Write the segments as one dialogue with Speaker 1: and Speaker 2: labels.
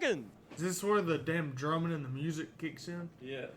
Speaker 1: seconds.
Speaker 2: Is this where the damn drumming and the music kicks in?
Speaker 1: Yeah.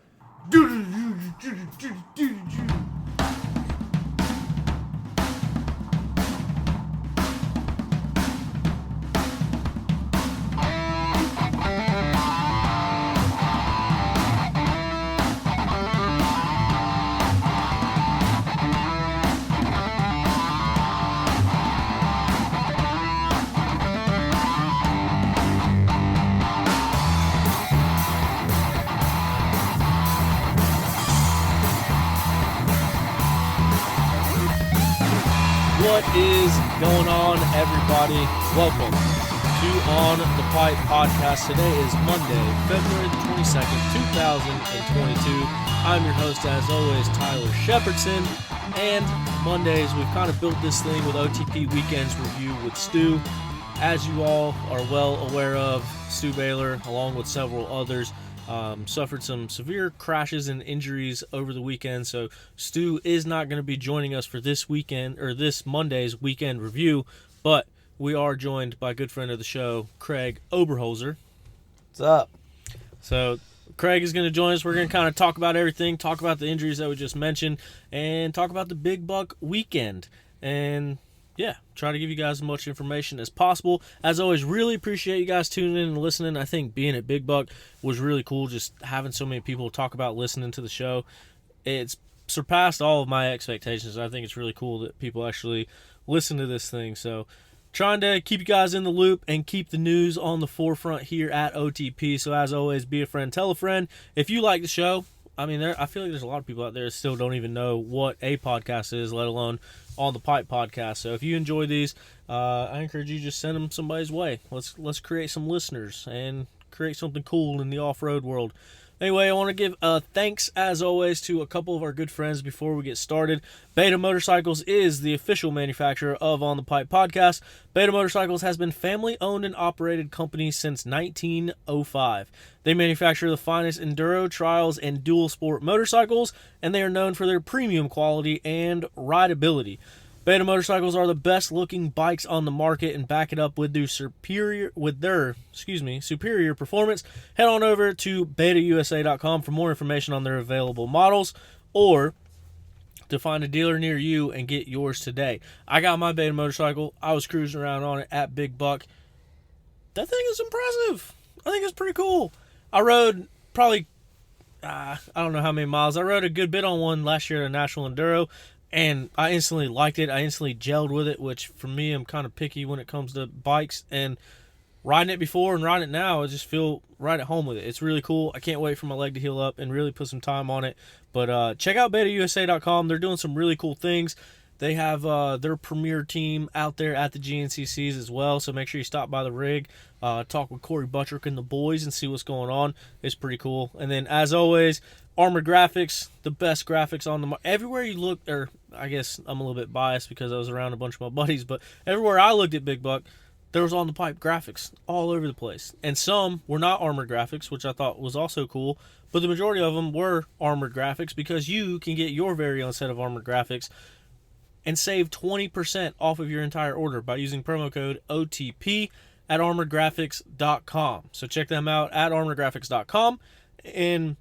Speaker 1: What is going on, everybody? Welcome to On the Pipe Podcast. Today is Monday, February the 22nd, 2022. I'm your host, as always, Tyler Shepherdson. And Mondays, we've kind of built this thing with OTP Weekends Review with Stu. As you all are well aware of, Stu Baylor, along with several others, suffered some severe crashes and injuries over the weekend, so Stu is not going to be joining us for this weekend, or this Monday's weekend review, but we are joined by a good friend of the show, Craig Oberholzer.
Speaker 3: What's up?
Speaker 1: So Craig is going to join us. We're going to kind of talk about everything, talk about the injuries that we just mentioned, and talk about the Big Buck weekend, and yeah, try to give you guys as much information as possible. As always, really appreciate you guys tuning in and listening. I think being at Big Buck was really cool, just having so many people talk about listening to the show. It's surpassed all of my expectations. I think it's really cool that people actually listen to this thing. So trying to keep you guys in the loop and keep the news on the forefront here at OTP. So as always, be a friend, tell a friend. If you like the show, I mean, I feel like there's a lot of people out there that still don't even know what a podcast is, let alone On the Pipe Podcast. So if you enjoy these, I encourage you to just send them somebody's way. Let's create some listeners and create something cool in the off-road world. Anyway, I want to give thanks, as always, to a couple of our good friends before we get started. Beta Motorcycles is the official manufacturer of On the Pipe Podcast. Beta Motorcycles has been family-owned and operated company since 1905. They manufacture the finest enduro, trials, and dual sport motorcycles, and they are known for their premium quality and rideability. Beta Motorcycles are the best looking bikes on the market and back it up with their superior performance. Head on over to betausa.com for more information on their available models or to find a dealer near you and get yours today. I got my Beta motorcycle. I was cruising around on it at Big Buck. That thing is impressive. I think it's pretty cool. I rode probably, I don't know how many miles. I rode a good bit on one last year at a National Enduro. And I instantly liked it. I instantly gelled with it, which for me, I'm kind of picky when it comes to bikes. And riding it before and riding it now, I just feel right at home with it. It's really cool. I can't wait for my leg to heal up and really put some time on it. But check out betausa.com. They're doing some really cool things. They have their premier team out there at the GNCCs as well. So make sure you stop by the rig, talk with Corey Buttrick and the boys and see what's going on. It's pretty cool. And then, as always, Armor Graphics, the best graphics on the market. Everywhere you look, or I guess I'm a little bit biased because I was around a bunch of my buddies, but everywhere I looked at Big Buck, there was on the pipe graphics all over the place. And some were not Armor Graphics, which I thought was also cool, but the majority of them were Armor Graphics because you can get your very own set of Armor Graphics and save 20% off of your entire order by using promo code OTP at armorgraphics.com. So check them out at armorgraphics.com, and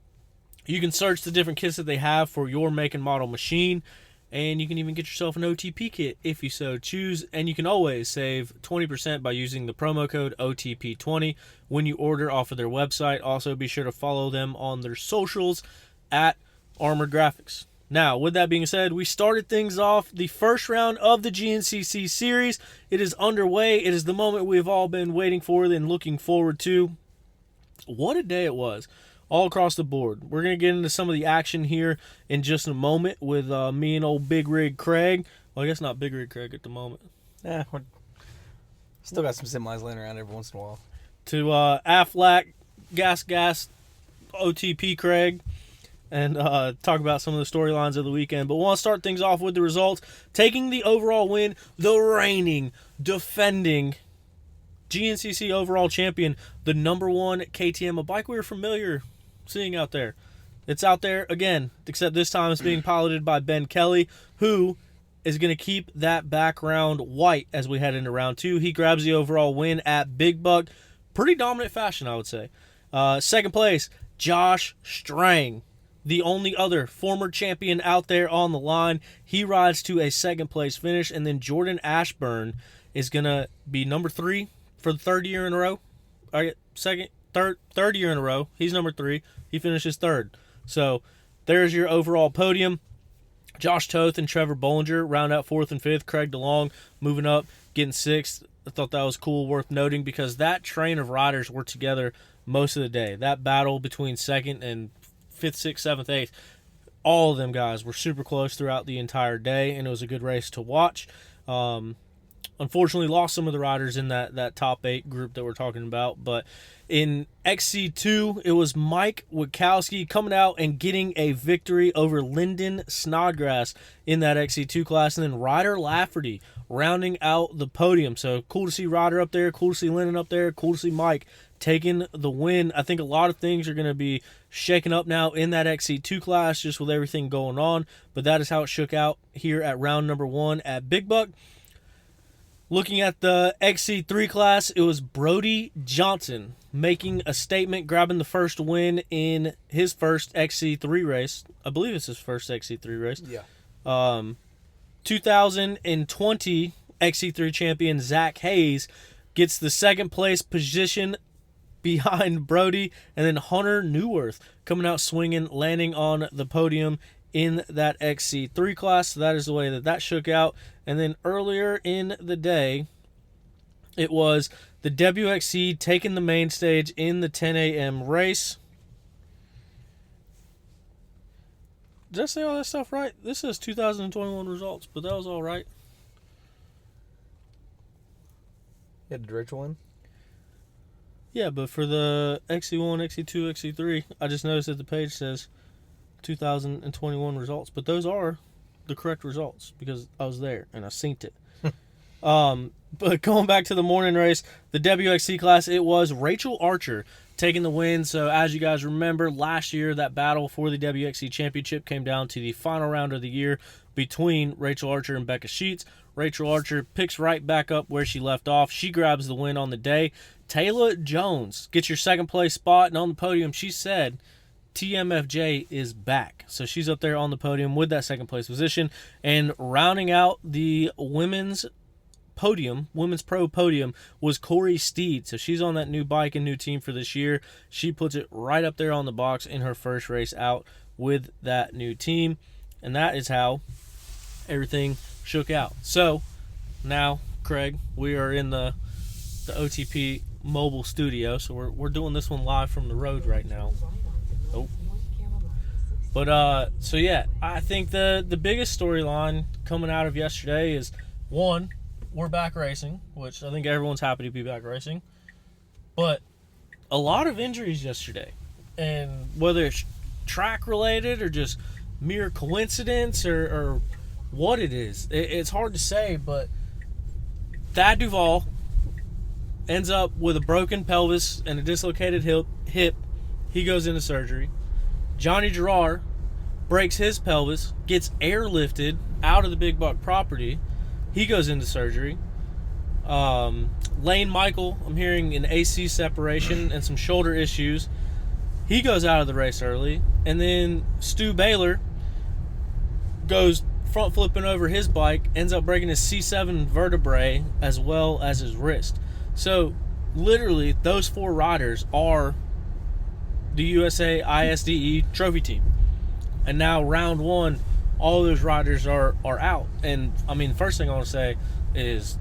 Speaker 1: you can search the different kits that they have for your make and model machine, and you can even get yourself an OTP kit if you so choose, and you can always save 20% by using the promo code OTP20 when you order off of their website. Also, be sure to follow them on their socials at Armor Graphics. Now, with that being said, we started things off the first round of the GNCC series. It is underway. It is the moment we've all been waiting for and looking forward to. What a day it was. All across the board. We're going to get into some of the action here in just a moment with me and old Big Rig Craig. Well, I guess not Big Rig Craig at the moment.
Speaker 3: Yeah, we're still got some semis laying around every once in a while.
Speaker 1: To Aflac, Gas, OTP Craig, and talk about some of the storylines of the weekend. But we want to start things off with the results. Taking the overall win, the reigning, defending GNCC overall champion, the number one KTM, a bike we were familiar seeing out there. It's out there again, except this time it's being piloted by Ben Kelly, who is going to keep that background white as we head into round two. He grabs the overall win at Big Buck. pretty dominant fashion, I would say. Second place, Josh Strang, the only other former champion out there on the line. He rides to a second place finish, and then Jordan Ashburn is going to be number 3 for the third year in a row. Third year in a row. He's number 3. He finishes third. So there's your overall podium. Josh Toth and Trevor Bollinger round out 4th and 5th. Craig DeLong moving up, getting 6th. I thought that was cool, worth noting, because that train of riders were together most of the day. That battle between 2nd and 5th, 6th, 7th, 8th, all of them guys were super close throughout the entire day, and it was a good race to watch. Unfortunately, lost some of the riders in that top 8 group that we're talking about, but in XC2, it was Mike Witkowski coming out and getting a victory over Linden Snodgrass in that XC2 class, and then Ryder Lafferty rounding out the podium. So cool to see Ryder up there, cool to see Linden up there, cool to see Mike taking the win. I think a lot of things are going to be shaken up now in that XC2 class just with everything going on, but that is how it shook out here at round number 1 at Big Buck. Looking at the Xc3 class, it was Brody Johnson making a statement, grabbing the first win in his first Xc3 race. I believe it's his first Xc3 race.
Speaker 3: Yeah.
Speaker 1: 2020 Xc3 champion Zach Hayes gets the second place position behind Brody, and then Hunter Newworth coming out swinging, landing on the podium in that Xc3 class. So that is the way that shook out. And then earlier in the day, it was the WXC taking the main stage in the 10 a.m. race. Did I say all that stuff right? This is 2021 results, but that was all right.
Speaker 3: Yeah, did Rachel win?
Speaker 1: Yeah, but for the XC1, XC2, XC3, I just noticed that the page says 2021 results, but those are the correct results because I was there and I synced it. But going back to the morning race, the WXC class, it was Rachel Archer taking the win. So as you guys remember, last year that battle for the WXC championship came down to the final round of the year between Rachel Archer and Becca Sheets. Rachel Archer picks right back up where she left off. She grabs the win on the day. Taylor Jones gets your second place spot, and on the podium she said TMFJ is back. So she's up there on the podium with that second place position. And rounding out the women's pro podium, was Corey Steed. So she's on that new bike and new team for this year. She puts it right up there on the box in her first race out with that new team. And that is how everything shook out. So now, Craig, we are in the OTP mobile studio. So we're doing this one live from the road right now. Oh. But so yeah, I think the biggest storyline coming out of yesterday is, one, we're back racing, which I think everyone's happy to be back racing. But a lot of injuries yesterday. And whether it's track related or just mere coincidence or what it is, it's hard to say, but Thad Duvall ends up with a broken pelvis and a dislocated hip. He goes into surgery. Johnny Gerard breaks his pelvis, gets airlifted out of the Big Buck property. He goes into surgery. Lane Michael, I'm hearing an AC separation and some shoulder issues. He goes out of the race early. And then Stu Baylor goes front flipping over his bike, ends up breaking his C7 vertebrae as well as his wrist. So literally those 4 riders are the USA ISDE trophy team. And now round 1, all those riders are out. And I mean, the first thing I want to say is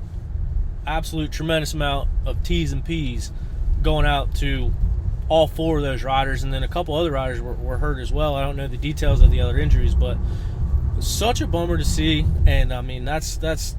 Speaker 1: absolute tremendous amount of T's and P's going out to all 4 of those riders. And then a couple other riders were hurt as well. I don't know the details of the other injuries, but such a bummer to see. And I mean, that's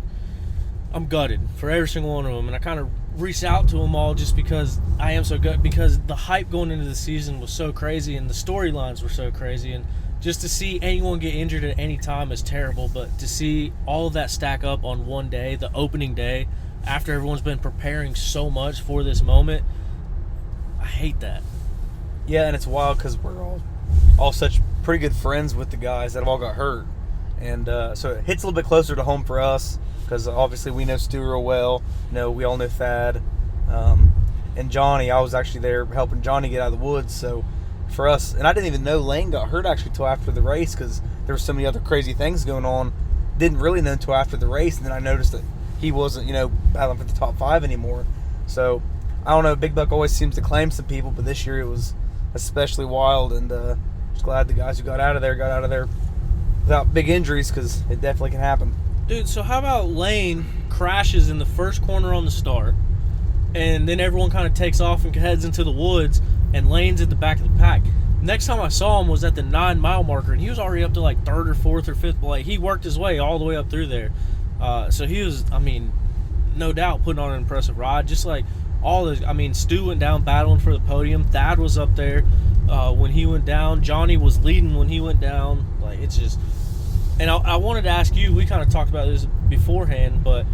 Speaker 1: I'm gutted for every single one of them. And I kind of reached out to them all just because I am so good, because the hype going into the season was so crazy and the storylines were so crazy, and just to see anyone get injured at any time is terrible. But to see all of that stack up on one day, the opening day, after everyone's been preparing so much for this moment, I hate that.
Speaker 3: Yeah, and it's wild because we're all such pretty good friends with the guys that have all got hurt. And so it hits a little bit closer to home for us because obviously we know Stu real well. We all know Thad. and Johnny. I was actually there helping Johnny get out of the woods. So for us, and I didn't even know Lane got hurt actually till after the race because there were so many other crazy things going on. Didn't really know until after the race, and then I noticed that he wasn't, battling for the top 5 anymore. So I don't know. Big Buck always seems to claim some people, but this year it was especially wild, and just glad the guys who got out of there without big injuries because it definitely can happen.
Speaker 1: Dude, so how about Lane crashes in the first corner on the start, and then everyone kind of takes off and heads into the woods, and Lane's at the back of the pack. Next time I saw him was at the 9-mile marker, and he was already up to like 3rd or 4th or 5th. Like, he worked his way all the way up through there. So he was, no doubt putting on an impressive ride. Just like Stu went down battling for the podium. Thad was up there when he went down. Johnny was leading when he went down. Like, it's just... And I wanted to ask you, we kind of talked about this beforehand, but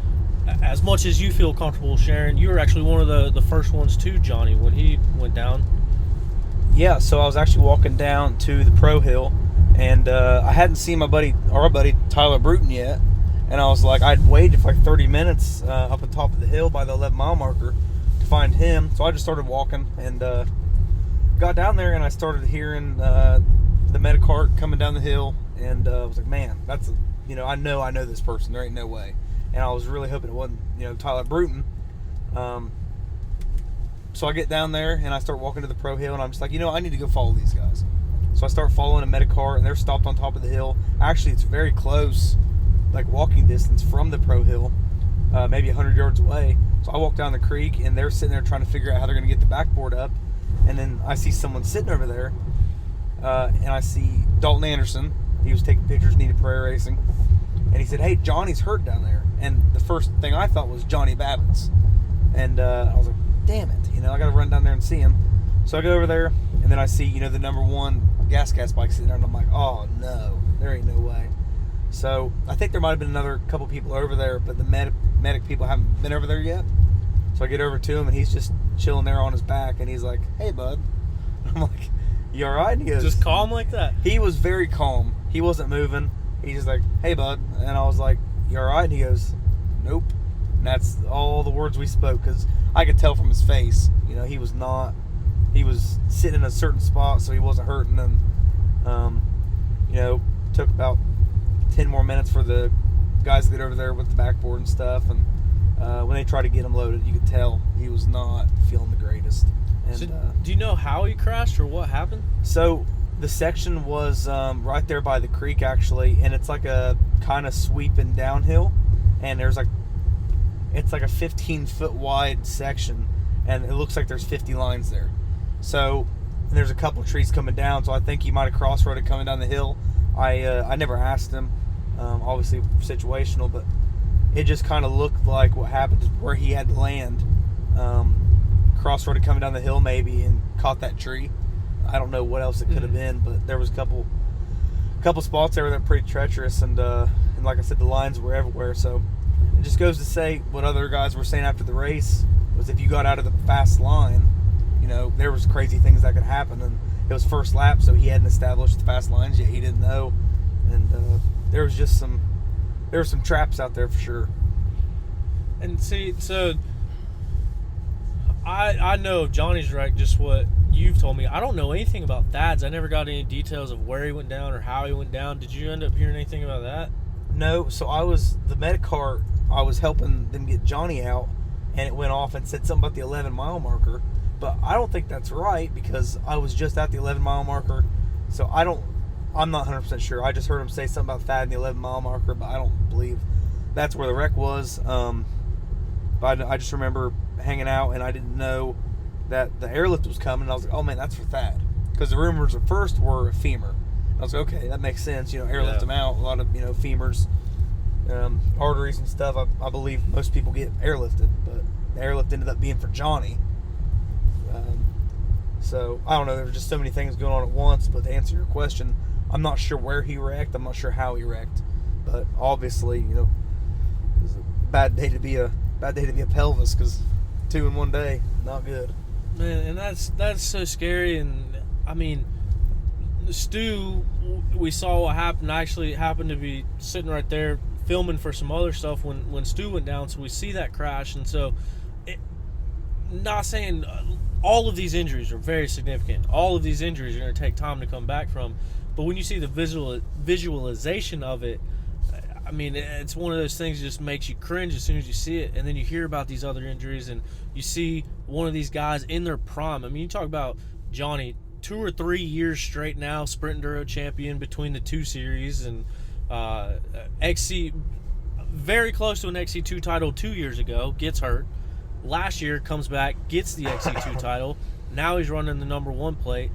Speaker 1: as much as you feel comfortable sharing, you were actually one of the first ones to Johnny when he went down.
Speaker 3: Yeah, so I was actually walking down to the Pro Hill, and I hadn't seen our buddy Tyler Bruton yet, and I was like, I'd waited for like 30 minutes up on top of the hill by the 11-mile marker to find him, so I just started walking, and got down there, and I started hearing the Medicart coming down the hill, and I was like, man, that's I know this person. There ain't no way. And I was really hoping it wasn't Tyler Bruton. So I get down there and I start walking to the Pro Hill, and I'm just like, I need to go follow these guys. So I start following a Medicart, and they're stopped on top of the hill. Actually, it's very close, like walking distance from the Pro Hill, maybe 100 yards away. So I walk down the creek, and they're sitting there trying to figure out how they're going to get the backboard up. And then I see someone sitting over there, and I see Dalton Anderson. He was taking pictures, needed prayer racing. And he said, hey, Johnny's hurt down there. And the first thing I thought was Johnny Babbitt's. And I was like, damn it. I got to run down there and see him. So I go over there, and then I see, the number 1 gas bike sitting there. And I'm like, oh, no. There ain't no way. So I think there might have been another couple people over there, but the medic people haven't been over there yet. So I get over to him, and he's just chilling there on his back. And he's like, hey, bud. I'm like, you all right? And he goes,
Speaker 1: just calm like that?
Speaker 3: He was very calm. He wasn't moving. He's just like, hey, bud. And I was like, you all right? And he goes, nope. And that's all the words we spoke, because I could tell from his face, he was not, he was sitting in a certain spot, so he wasn't hurting. And, took about 10 more minutes for the guys to get over there with the backboard and stuff. And when they tried to get him loaded, you could tell he was not feeling the greatest. And,
Speaker 1: so, do you know how he crashed or what happened?
Speaker 3: So the section was right there by the creek, actually, and it's like a kind of sweeping downhill, and it's like a 15-foot wide section, and it looks like there's 50 lines there. So there's a couple trees coming down, so I think he might have cross-roaded coming down the hill. I never asked him, obviously situational, but it just kind of looked like what happened where he had to land. Cross-roaded coming down the hill maybe and caught that tree. I don't know what else it could have been, but there was a couple spots there that were pretty treacherous, and like I said, the lines were everywhere. So it just goes to say what other guys were saying after the race was if you got out of the fast line, there was crazy things that could happen. And it was first lap, so he hadn't established the fast lines yet. He didn't know, and there was some traps out there for sure.
Speaker 1: And see, so I know of Johnny's wreck, just what you've told me. I don't know anything about Thad's. I never got any details of where he went down or how he went down. Did you end up hearing anything about that?
Speaker 3: No. So the Medicart, I was helping them get Johnny out, and it went off and said something about the 11-mile marker. But I don't think that's right, because I was just at the 11-mile marker. So I'm not 100% sure. I just heard him say something about Thad and the 11-mile marker, but I don't believe that's where the wreck was. But I just remember hanging out, and I didn't know that the airlift was coming. I was like, oh man, that's for Thad, because the rumors at first were a femur. And I was like, okay, that makes sense. Airlift them out. A lot of femurs, arteries and stuff. I believe most people get airlifted, but the airlift ended up being for Johnny. So I don't know. There were just so many things going on at once. But to answer your question, I'm not sure where he wrecked. I'm not sure how he wrecked. But obviously, it was a bad day to be a pelvis, because 2 in one day, not good.
Speaker 1: Man, and that's so scary. And I mean, Stu, we saw what happened. I actually happened to be sitting right there filming for some other stuff when Stu went down, so we see that crash. And so not saying all of these injuries are very significant. All of these injuries are going to take time to come back from. But when you see the visualization of it, I mean, it's one of those things that just makes you cringe as soon as you see it. And then you hear about these other injuries, and you see one of these guys in their prime. I mean, you talk about Johnny, 2 or 3 years straight now, Sprint Enduro champion between the 2 series, and XC, very close to an XC2 title 2 years ago, gets hurt. Last year comes back, gets the XC2 title. Now he's running the number 1 plate.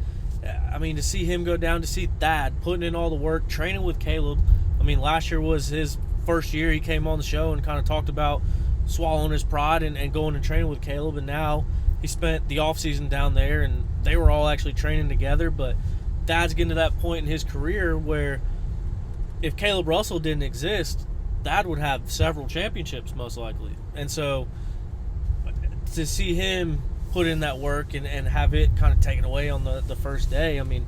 Speaker 1: I mean, to see him go down, to see Thad putting in all the work, training with Caleb. I mean, last year was his first year. He came on the show and kind of talked about swallowing his pride and going and training with Caleb. And now he spent the offseason down there, and they were all actually training together. But Thad's getting to that point in his career where if Caleb Russell didn't exist, Thad would have several championships most likely. And so to see him put in that work and have it kind of taken away on the first day, I mean,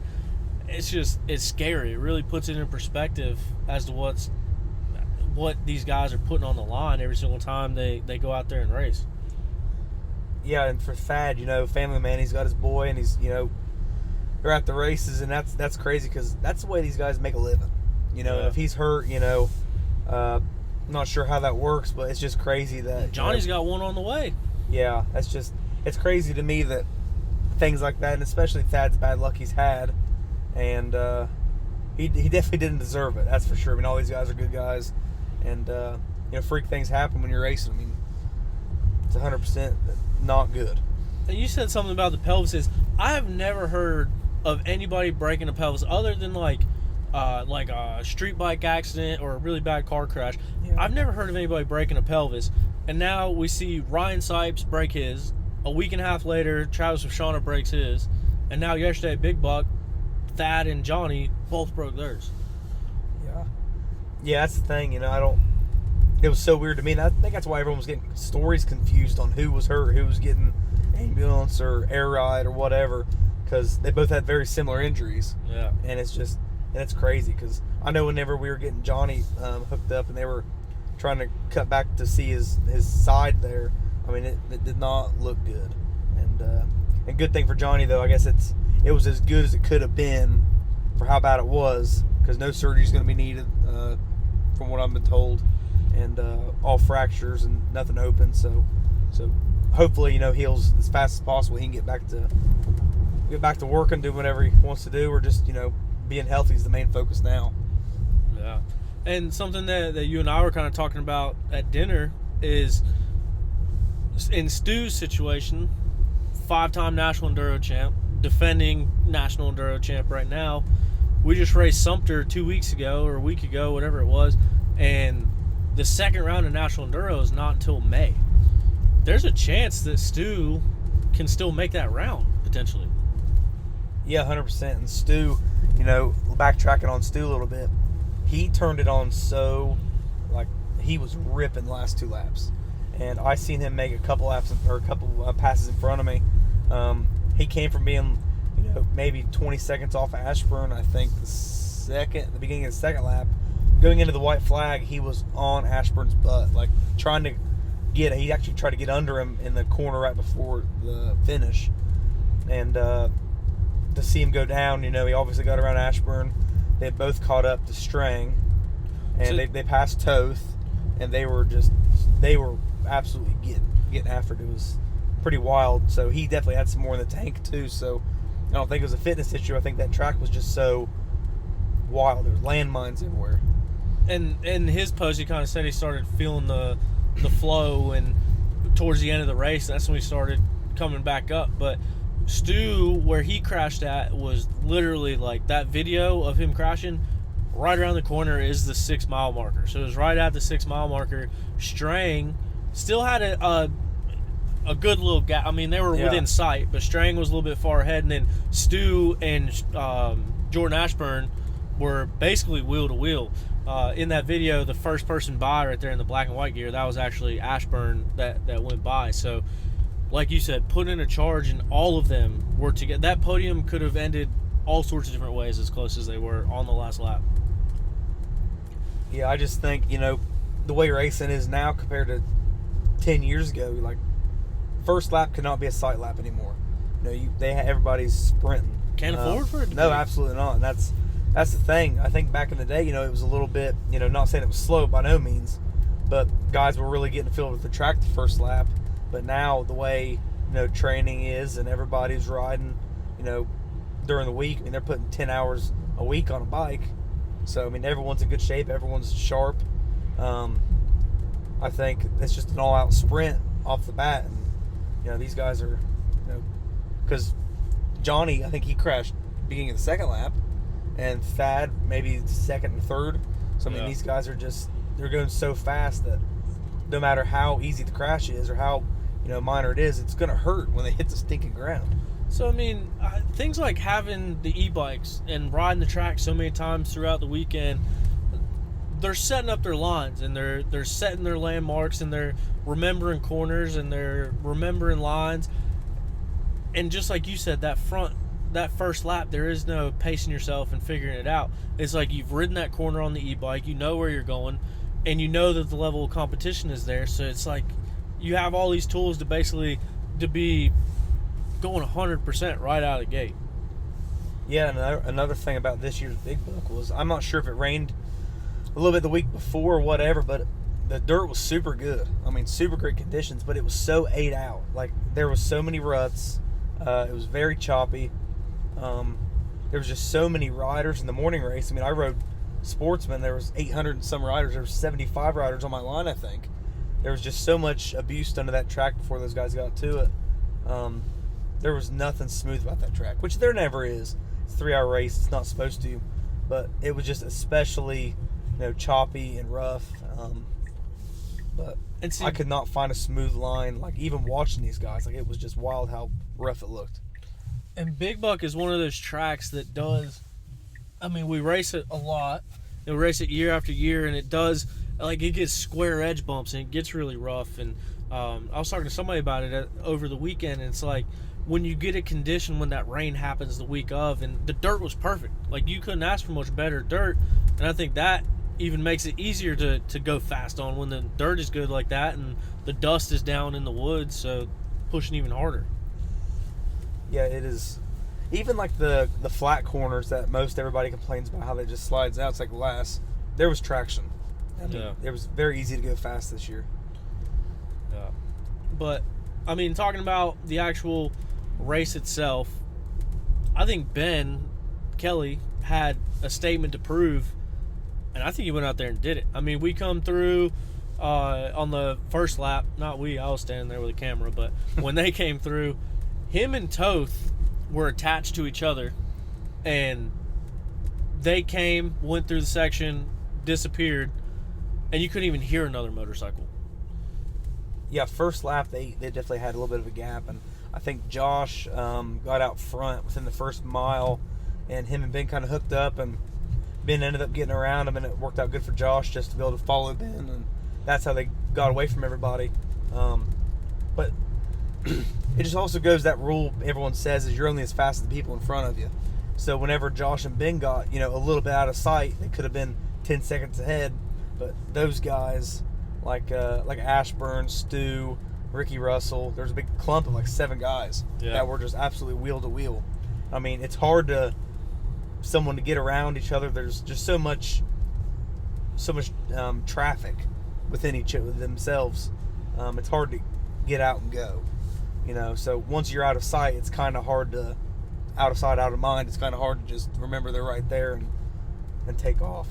Speaker 1: it's scary. It really puts it in perspective as to what these guys are putting on the line every single time they go out there and race.
Speaker 3: Yeah, and for Thad, family man, he's got his boy, and he's, they're at the races, and that's crazy because that's the way these guys make a living. And if he's hurt, I'm not sure how that works, but it's just crazy that
Speaker 1: Johnny's got one on the way.
Speaker 3: Yeah, it's crazy to me that things like that, and especially Thad's bad luck he's had, and he definitely didn't deserve it. That's for sure. I mean, all these guys are good guys, and freak things happen when you're racing. I mean, it's 100% not good.
Speaker 1: And you said something about the pelvises. I have never heard of anybody breaking a pelvis other than like a street bike accident or a really bad car crash. Yeah. I've never heard of anybody breaking a pelvis. And now we see Ryan Sipes break his. A week and a half later, Travis Pastrana breaks his. And now yesterday, Big Buck, Thad, and Johnny both broke theirs.
Speaker 3: Yeah, that's the thing. It was so weird to me. And I think that's why everyone was getting stories confused on who was hurt, who was getting ambulance or air ride or whatever, because they both had very similar injuries.
Speaker 1: Yeah.
Speaker 3: And it's crazy because I know whenever we were getting Johnny hooked up and they were trying to cut back to see his side there, I mean, it did not look good. And good thing for Johnny, though, I guess it was as good as it could have been for how bad it was, because no surgery is going to be needed, from what I've been told, and all fractures and nothing open. So hopefully, heals as fast as possible. He can get back to work and do whatever he wants to do, or just being healthy is the main focus now.
Speaker 1: Yeah. And something that you and I were kind of talking about at dinner is in Stu's situation, 5-time National Enduro champ, defending National Enduro champ right now. We just raced Sumter 2 weeks ago or a week ago, whatever it was, and the second round of National Enduro is not until May. There's a chance that Stu can still make that round, potentially.
Speaker 3: Yeah, 100%. And Stu, backtracking on Stu a little bit, he turned it on so, he was ripping the last 2 laps. And I seen him make a couple passes in front of me. He came from being, maybe 20 seconds off Ashburn, I think, the beginning of the second lap. Going into the white flag, he was on Ashburn's butt, trying to he actually tried to get under him in the corner right before the finish. And to see him go down, he obviously got around Ashburn. They both caught up to Strang, and they passed Toth, and they were absolutely getting after it. It was pretty wild. So he definitely had some more in the tank too. So I don't think it was a fitness issue. I think that track was just so wild. There was landmines everywhere.
Speaker 1: And in his post, he kind of said he started feeling the flow, and towards the end of the race, that's when we started coming back up. But Stu, where he crashed at, was literally that video of him crashing. Right around the corner is the 6 mile marker. So it was right at the 6 mile marker. Strang still had a good little gap. I mean, they were within sight, but Strang was a little bit far ahead. And then Stu and Jordan Ashburn were basically wheel to wheel. In that video, the first person by right there in the black and white gear, that was actually Ashburn that went by. So, like you said, put in a charge, and all of them were together. That podium could have ended all sorts of different ways as close as they were on the last lap.
Speaker 3: Yeah, I just think, the way racing is now compared to 10 years ago, first lap could not be a sight lap anymore. Everybody's sprinting.
Speaker 1: Can't afford for it to
Speaker 3: No,
Speaker 1: be.
Speaker 3: absolutely not. And that's the thing. I think back in the day, it was a little bit, not saying it was slow by no means, but guys were really getting a feel with the track the first lap. But now the way, training is and everybody's riding, during the week, they're putting 10 hours a week on a bike. So, everyone's in good shape. Everyone's sharp. I think it's just an all-out sprint off the bat. And, these guys are, because Johnny, I think he crashed beginning of the second lap, and Thad maybe second and third. So, these guys are they're going so fast that no matter how easy the crash is or how, minor it is, it's going to hurt when they hit the stinking ground.
Speaker 1: So, things like having the e-bikes and riding the track so many times throughout the weekend, they're setting up their lines and they're setting their landmarks and they're remembering corners and they're remembering lines. And just like you said, that first lap, there is no pacing yourself and figuring it out. It's like you've ridden that corner on the e-bike, you know where you're going, and you know that the level of competition is there. So it's like you have all these tools to be going 100% right out of the gate.
Speaker 3: Yeah, and another thing about this year's Big Buck was, I'm not sure if it rained a little bit the week before or whatever, but the dirt was super good. Super great conditions, but it was so ate out. Like, there was so many ruts. It was very choppy. There was just so many riders in the morning race. I rode Sportsman. There was 800 and some riders. There was 75 riders on my line, I think. There was just so much abuse done to that track before those guys got to it. There was nothing smooth about that track, which there never is. It's a 3-hour race. It's not supposed to. But it was just especially, choppy and rough. But I could not find a smooth line. Like, even watching these guys, it was just wild how rough it looked.
Speaker 1: And Big Buck is one of those tracks that does, we race it a lot. We race it year after year, and it does, it gets square edge bumps, and it gets really rough. And I was talking to somebody about it over the weekend, and it's like, when you get a condition when that rain happens the week of, and the dirt was perfect. You couldn't ask for much better dirt, and I think that even makes it easier to go fast on when the dirt is good like that, and the dust is down in the woods, so pushing even harder.
Speaker 3: Yeah, it is. Even the flat corners that most everybody complains about, how they just slides out, it's like glass. There was traction. It was very easy to go fast this year.
Speaker 1: Yeah. But, talking about the actual race itself, I think Ben Kelly had a statement to prove, and I think he went out there and did it. We come through on the first lap, not we, I was standing there with a camera, but when they came through, him and Toth were attached to each other, and they went through the section, disappeared, and you couldn't even hear another motorcycle.
Speaker 3: Yeah, first lap, they definitely had a little bit of a gap, and I think Josh got out front within the first mile, and him and Ben kind of hooked up, and Ben ended up getting around him, and it worked out good for Josh just to be able to follow Ben, and that's how they got away from everybody. But it just also goes that rule everyone says is you're only as fast as the people in front of you. So whenever Josh and Ben got, a little bit out of sight, they could have been 10 seconds ahead, but those guys, like Ashburn, Stu, Ricky Russell, there's a big clump of 7 guys that were just absolutely wheel to wheel. It's hard to someone to get around each other. There's just so much traffic within each of themselves. It's hard to get out and go. So once you're out of sight, it's kind of hard to, out of sight, out of mind, it's kind of hard to just remember they're right there and take off.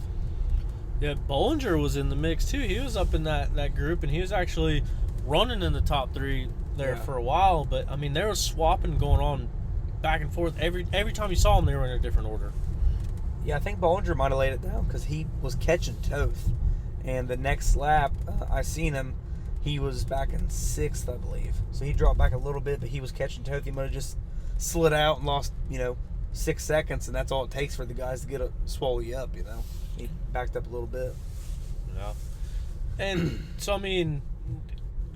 Speaker 1: Yeah, Bollinger was in the mix too. He was up in that group, and he was actually running in the top 3 there for a while. But there was swapping going on back and forth. Every time you saw them, they were in a different order.
Speaker 3: Yeah, I think Bollinger might have laid it down because he was catching Toth, and the next lap I seen him, he was back in 6th, I believe. So he dropped back a little bit, but he was catching Toth. He might have just slid out and lost 6 seconds, and that's all it takes for the guys to get swallow you up. He backed up a little bit.
Speaker 1: Yeah. And so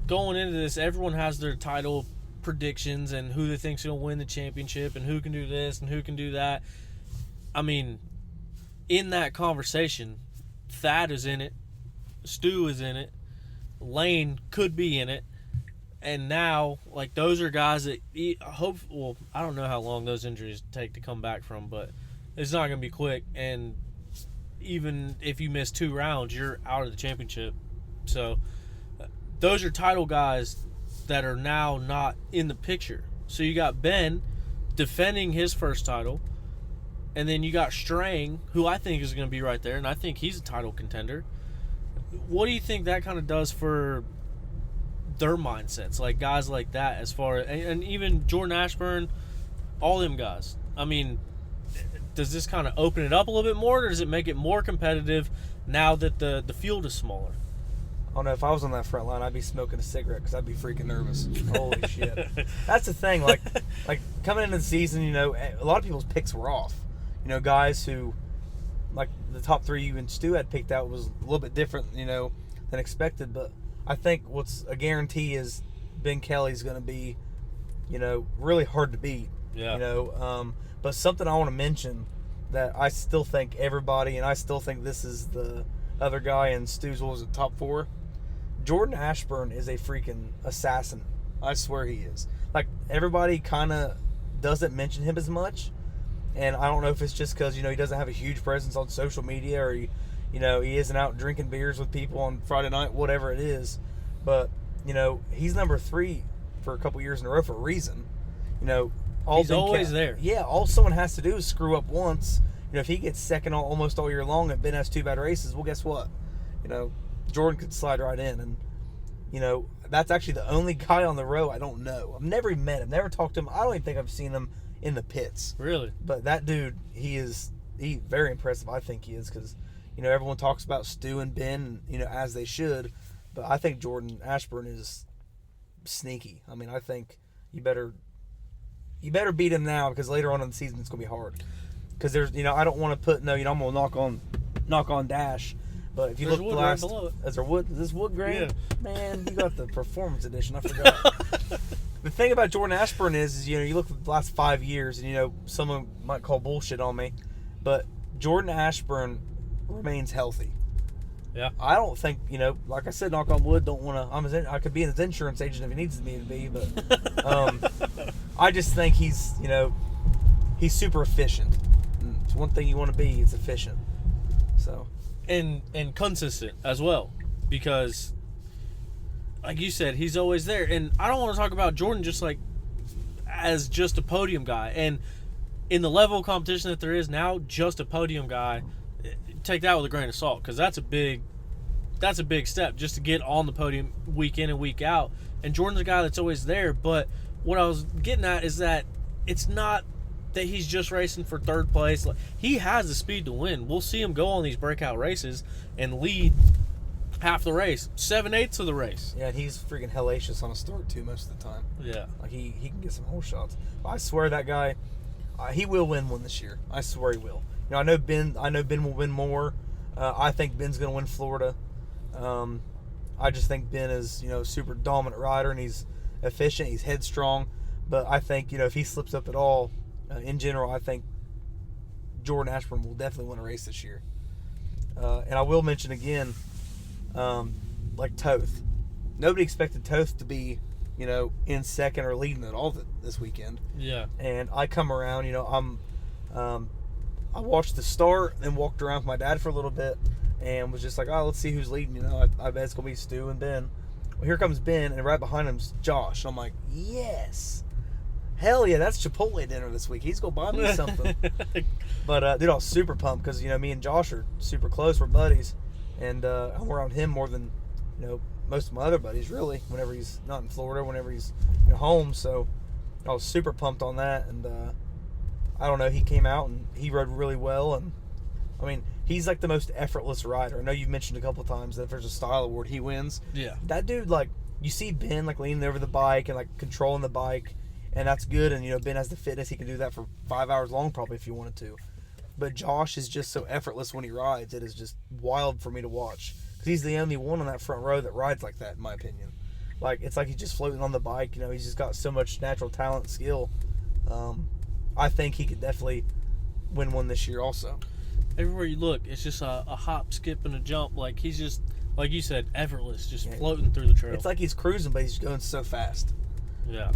Speaker 1: going into this, everyone has their title predictions and who they think's going to win the championship and who can do this and who can do that. In that conversation, Thad is in it, Stu is in it, Lane could be in it, And now, like, those are guys that well, I don't know how long those injuries take to come back from, but it's not going to be quick. And even if you miss 2 rounds, you're out of the championship. So those are title guys that are now not in the picture. So you got Ben defending his first title, and then you got Strang, who I think is going to be right there, and I think he's a title contender. What do you think that kind of does for their mindsets, like guys like that, as far as, and even Jordan Ashburn, all them guys? I mean, does this kind of open it up a little bit more, or does it make it more competitive now that the field is smaller?
Speaker 3: I don't know. If I was on that front line, I'd be smoking a cigarette because I'd be freaking nervous. Holy shit. That's the thing. Like coming into the season, you know, a lot of people's picks were off. You know, guys who, like the top 3 you and Stu had picked out was a little bit different, you know, than expected. But I think what's a guarantee is Ben Kelly's going to be, you know, really hard to beat.
Speaker 1: Yeah.
Speaker 3: You know, but something I want to mention that I still think everybody, and I still think this is the other guy in Stu's, what was it, top 4? Jordan Ashburn is a freaking assassin. I swear he is. Like, everybody kind of doesn't mention him as much, and I don't know if it's just because, you know, he doesn't have a huge presence on social media, or he isn't out drinking beers with people on Friday night, whatever it is. But, you know, he's number 3 for a couple years in a row for a reason. You know,
Speaker 1: he's always there.
Speaker 3: Yeah, all someone has to do is screw up once. You know, if he gets second almost all year long and Ben has 2 bad races, well, guess what? You know, Jordan could slide right in. And, you know, that's actually the only guy on the row I don't know. I've never even met him, never talked to him. I don't even think I've seen him in the pits.
Speaker 1: Really?
Speaker 3: But that dude, he's very impressive. I think he is, because, you know, everyone talks about Stu and Ben, you know, as they should. But I think Jordan Ashburn is sneaky. I mean, I think you better beat him now, because later on in the season it's going to be hard. Because there's, you know, I don't want to put, no, you know, I'm going to knock on Dash. But if you
Speaker 1: there's
Speaker 3: look
Speaker 1: wood
Speaker 3: the last,
Speaker 1: right below it.
Speaker 3: Is there wood? Is this wood grain?
Speaker 1: Yeah.
Speaker 3: Man, you got the performance edition. I forgot. The thing about Jordan Ashburn is, you know, you look at the last 5 years, and, you know, someone might call bullshit on me, but Jordan Ashburn remains healthy.
Speaker 1: Yeah.
Speaker 3: I don't think, you know, like I said, knock on wood, don't want to, I could be his insurance agent if he needs me to be, but I just think he's, you know, he's super efficient. It's one thing you want to be, it's efficient. So.
Speaker 1: And consistent as well, because, like you said, he's always there. And I don't want to talk about Jordan just like as just a podium guy. And in the level of competition that there is now, just a podium guy, take that with a grain of salt, because that's a big step just to get on the podium week in and week out. And Jordan's a guy that's always there. But what I was getting at is that it's not that he's just racing for 3rd place. He has the speed to win. We'll see him go on these breakout races and lead half the race, 7/8 of the race.
Speaker 3: Yeah, and he's freaking hellacious on a start too most of the time.
Speaker 1: Yeah,
Speaker 3: like he can get some hole shots. But I swear that guy, he will win one this year. I swear he will. You know, I know Ben will win more. I think Ben's going to win Florida. I just think Ben is, you know, a super dominant rider, and he's efficient. He's headstrong. But I think, you know, if he slips up at all, in general, I think Jordan Ashburn will definitely win a race this year. And I will mention again, like Toth. Nobody expected Toth to be, you know, in second or leading at all this weekend.
Speaker 1: Yeah.
Speaker 3: And I come around, you know, I watched the start, then walked around with my dad for a little bit, and was just like, oh, let's see who's leading. You know, I bet it's going to be Stu and Ben. Well, here comes Ben, and right behind him's Josh. And I'm like, yes. Hell yeah, that's Chipotle dinner this week. He's going to buy me something. But, dude, I was super pumped because, you know, me and Josh are super close. We're buddies. And I'm around him more than, you know, most of my other buddies, really, whenever he's not in Florida, whenever he's at home. So I was super pumped on that. And I don't know, he came out and he rode really well. And, I mean, he's like the most effortless rider. I know you've mentioned a couple times that if there's a style award, he wins.
Speaker 1: Yeah.
Speaker 3: That dude, like, you see Ben, like, leaning over the bike and, like, controlling the bike. And that's good, and, you know, Ben has the fitness. He can do that for 5 hours long probably if he wanted to. But Josh is just so effortless when he rides. It is just wild for me to watch. Because he's the only one on that front row that rides like that, in my opinion. Like, it's like he's just floating on the bike. You know, he's just got so much natural talent and skill. I think he could definitely win one this year also.
Speaker 1: Everywhere you look, it's just a hop, skip, and a jump. Like, he's just like you said, effortless, just floating through the trail.
Speaker 3: It's like he's cruising, but he's going so fast.
Speaker 1: Yeah.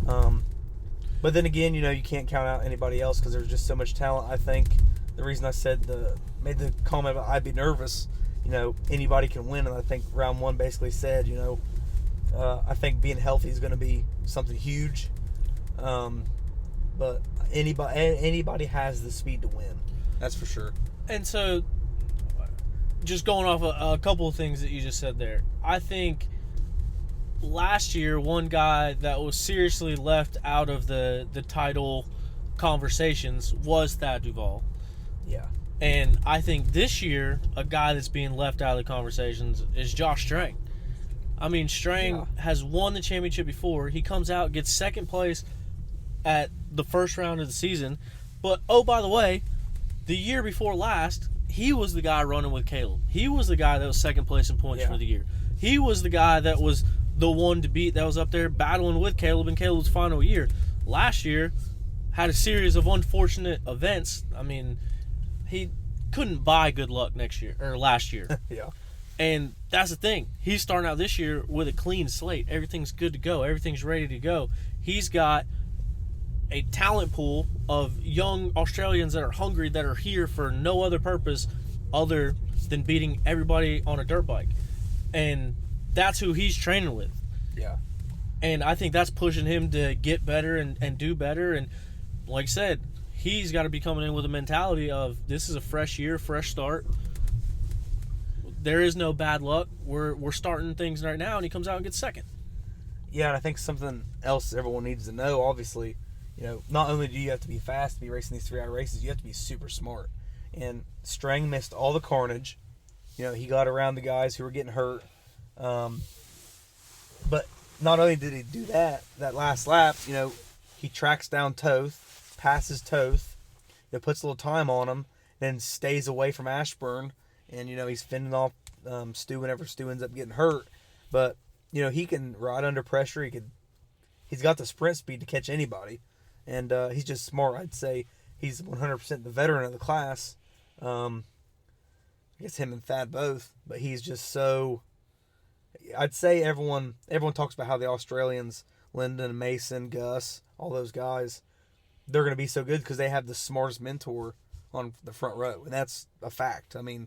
Speaker 3: But then again, you can't count out anybody else because there's just so much talent. I think the reason I made the comment about I'd be nervous, anybody can win, and I think round one basically said, I think being healthy is going to be something huge. But anybody has the speed to win. That's for sure.
Speaker 1: And so, just going off a couple of things that you just said there, I think last year one guy that was seriously left out of the title conversations was Thad Duvall.
Speaker 3: Yeah.
Speaker 1: And I think this year a guy that's being left out of the conversations is Josh Strang. I mean, Strang has won the championship before. He comes out, gets second place at the first round of the season. But, oh, by the way, the year before last, he was the guy running with Caleb. He was the guy that was second place in points for the year. He was the guy that was the one to beat, that was up there battling with Caleb in Caleb's final year. Last year, had a series of unfortunate events. I mean, he couldn't buy good luck last year.
Speaker 3: Yeah.
Speaker 1: And that's the thing. He's starting out this year with a clean slate. Everything's good to go. Everything's ready to go. He's got a talent pool of young Australians that are hungry, that are here for no other purpose other than beating everybody on a dirt bike. And that's who he's training with.
Speaker 3: Yeah.
Speaker 1: And I think that's pushing him to get better and do better. And like I said, he's got to be coming in with a mentality of this is a fresh year, fresh start. There is no bad luck. We're starting things right now, and he comes out and gets second.
Speaker 3: Yeah, and I think something else everyone needs to know, obviously, not only do you have to be fast to be racing these 3-hour races, you have to be super smart. And Strang missed all the carnage. He got around the guys who were getting hurt. But not only did he do that last lap, he tracks down Toth, passes Toth, puts a little time on him, then stays away from Ashburn. And, he's fending off Stu whenever Stu ends up getting hurt. But, he can ride under pressure. He's got the sprint speed to catch anybody. And he's just smart. I'd say he's 100% the veteran of the class. I guess him and Thad both. But he's just so... I'd say everyone talks about how the Australians, Linden, Mason, Gus, all those guys, they're going to be so good because they have the smartest mentor on the front row. And that's a fact. I mean...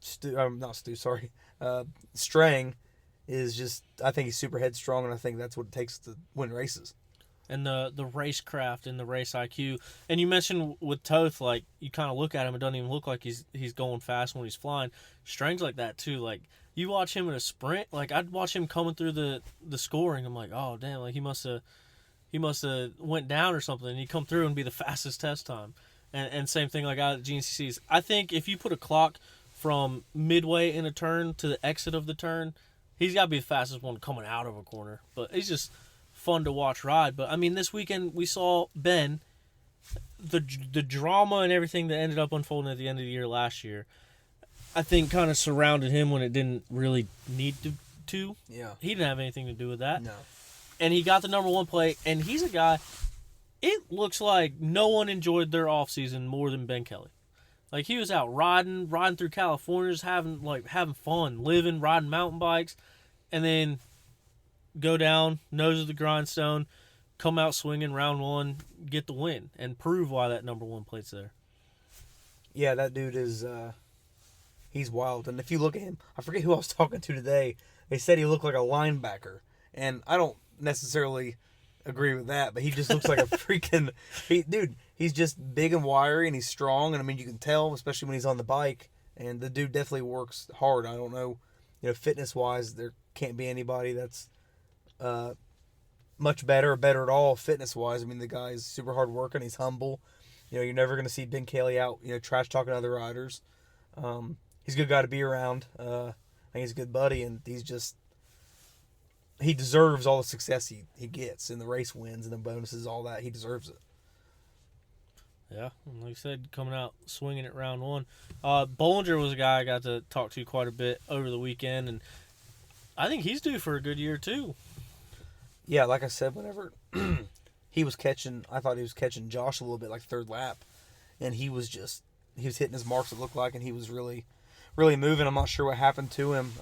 Speaker 3: Strang is just, I think he's super headstrong, and I think that's what it takes to win races.
Speaker 1: And the racecraft and the race IQ. And you mentioned with Toth, like, you kind of look at him, it doesn't even look like he's going fast when he's flying. Strang's like that too. Like, you watch him in a sprint, like, I'd watch him coming through the scoring. I'm like, oh damn, like he must have went down or something, and he'd come through and be the fastest test time. And same thing like out at GNCC's. I think if you put a clock from midway in a turn to the exit of the turn, he's got to be the fastest one coming out of a corner. But he's just fun to watch ride. But, I mean, this weekend we saw Ben, the drama and everything that ended up unfolding at the end of the year last year, I think kind of surrounded him when it didn't really need to.
Speaker 3: Yeah.
Speaker 1: He didn't have anything to do with that.
Speaker 3: No.
Speaker 1: And he got the number one plate, and he's a guy, it looks like no one enjoyed their offseason more than Ben Kelly. Like, he was out riding through California, just having fun, living, riding mountain bikes, and then go down, nose of the grindstone, come out swinging round one, get the win, and prove why that number one plate's there.
Speaker 3: Yeah, that dude is, he's wild. And if you look at him, I forget who I was talking to today, they said he looked like a linebacker. And I don't necessarily agree with that, but he just looks like a freaking... He's just big and wiry, and he's strong, and I mean, you can tell, especially when he's on the bike, and the dude definitely works hard. I don't know, fitness-wise, there can't be anybody that's much better or better at all fitness-wise. I mean, the guy's super hard working, he's humble. You're never going to see Ben Kelly out, trash-talking other riders. He's a good guy to be around. I think he's a good buddy, and he deserves all the success he gets in the race wins and the bonuses, all that. He deserves it.
Speaker 1: Yeah, like I said, coming out swinging it round one. Bollinger was a guy I got to talk to quite a bit over the weekend, and I think he's due for a good year too.
Speaker 3: Yeah, like I said, whenever I thought he was catching Josh a little bit, like third lap, and he was hitting his marks, it looked like, and he was really, really moving. I'm not sure what happened to him.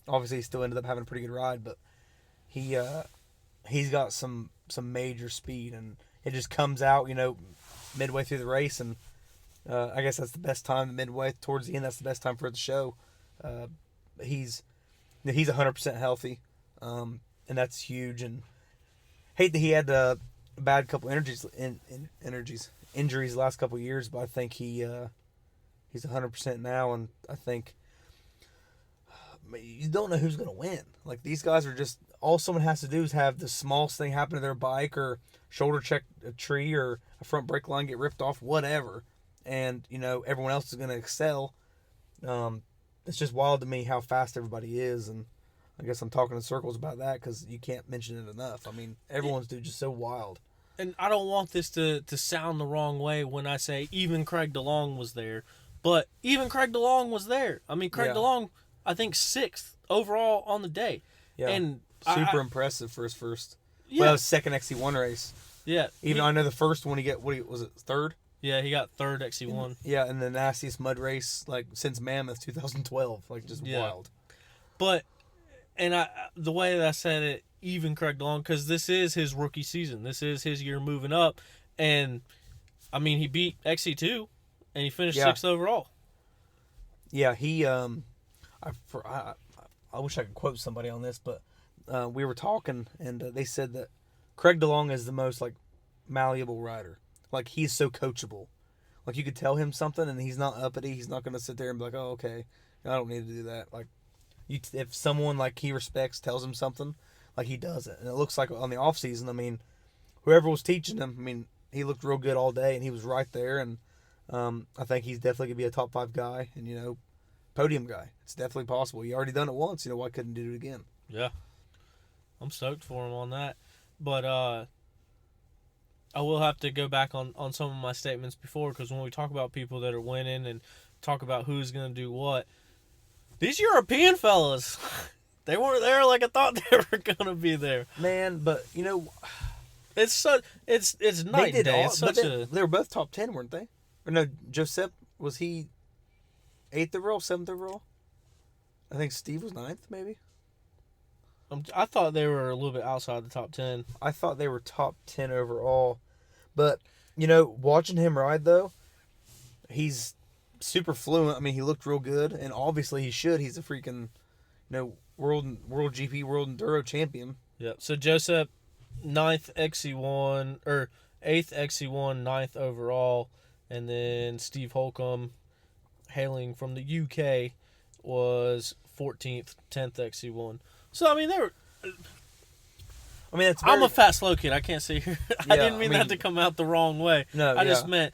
Speaker 3: Obviously, he still ended up having a pretty good ride, but he's got some major speed, and it just comes out, midway through the race, and I guess that's the best time. Midway towards the end, that's the best time for it to show. He's 100% healthy, and that's huge. And hate that he had a bad couple injuries the last couple of years, but I think he's 100% now, and I think you don't know who's going to win. Like, these guys are just, all someone has to do is have the smallest thing happen to their bike, or shoulder check a tree, or a front brake line get ripped off, whatever, and everyone else is going to excel. It's just wild to me how fast everybody is, and I guess I'm talking in circles about that because you can't mention it enough. I mean, everyone's just so wild.
Speaker 1: And I don't want this to sound the wrong way when I say even Craig DeLong was there, but even Craig DeLong was there. I mean, Craig DeLong, I think 6th overall on the day.
Speaker 3: Yeah,
Speaker 1: and
Speaker 3: super impressive for his first.
Speaker 1: Yeah.
Speaker 3: Well, his second XC1 race.
Speaker 1: Yeah,
Speaker 3: I know the first one was it, third?
Speaker 1: Yeah, he got 3rd XC1.
Speaker 3: Yeah, in the nastiest mud race since Mammoth 2012, wild.
Speaker 1: But the way that I said it, even Craig DeLong, because this is his rookie season. This is his year moving up, and I mean, he beat XC2, and he finished 6th overall.
Speaker 3: Yeah, he I wish I could quote somebody on this, but we were talking, and they said that Craig DeLong is the most malleable rider. Like, he's so coachable. Like, you could tell him something, and he's not uppity. He's not going to sit there and be like, oh, okay, I don't need to do that. Like, if someone he respects tells him something, he does it. And it looks like on the off season, I mean, whoever was teaching him, I mean, he looked real good all day, and he was right there. And I think he's definitely going to be a top 5 guy and, podium guy. It's definitely possible. He already done it once. Why couldn't he do it again?
Speaker 1: Yeah. I'm stoked for him on that. But I will have to go back on some of my statements before, because when we talk about people that are winning and talk about who's going to do what, these European fellas, they weren't there like I thought they were going to be there.
Speaker 3: Man, but,
Speaker 1: it's night and day.
Speaker 3: They were both top 10, weren't they? Or no, Josep, was he 8th overall, 7th overall? I think Steve was 9th, maybe?
Speaker 1: I thought they were a little bit outside the top 10.
Speaker 3: I thought they were top 10 overall. But, watching him ride, though, he's super fluent. I mean, he looked real good, and obviously he should. He's a freaking, world GP, world enduro champion.
Speaker 1: Yeah. So Joseph, 9th XC1, or 8th XC1, 9th overall, and then Steve Holcomb, hailing from the UK, was 14th, 10th XC1. So, I mean, they were...
Speaker 3: I mean,
Speaker 1: I'm a fat, slow kid. I can't see here. I didn't mean that to come out the wrong way.
Speaker 3: No,
Speaker 1: I just meant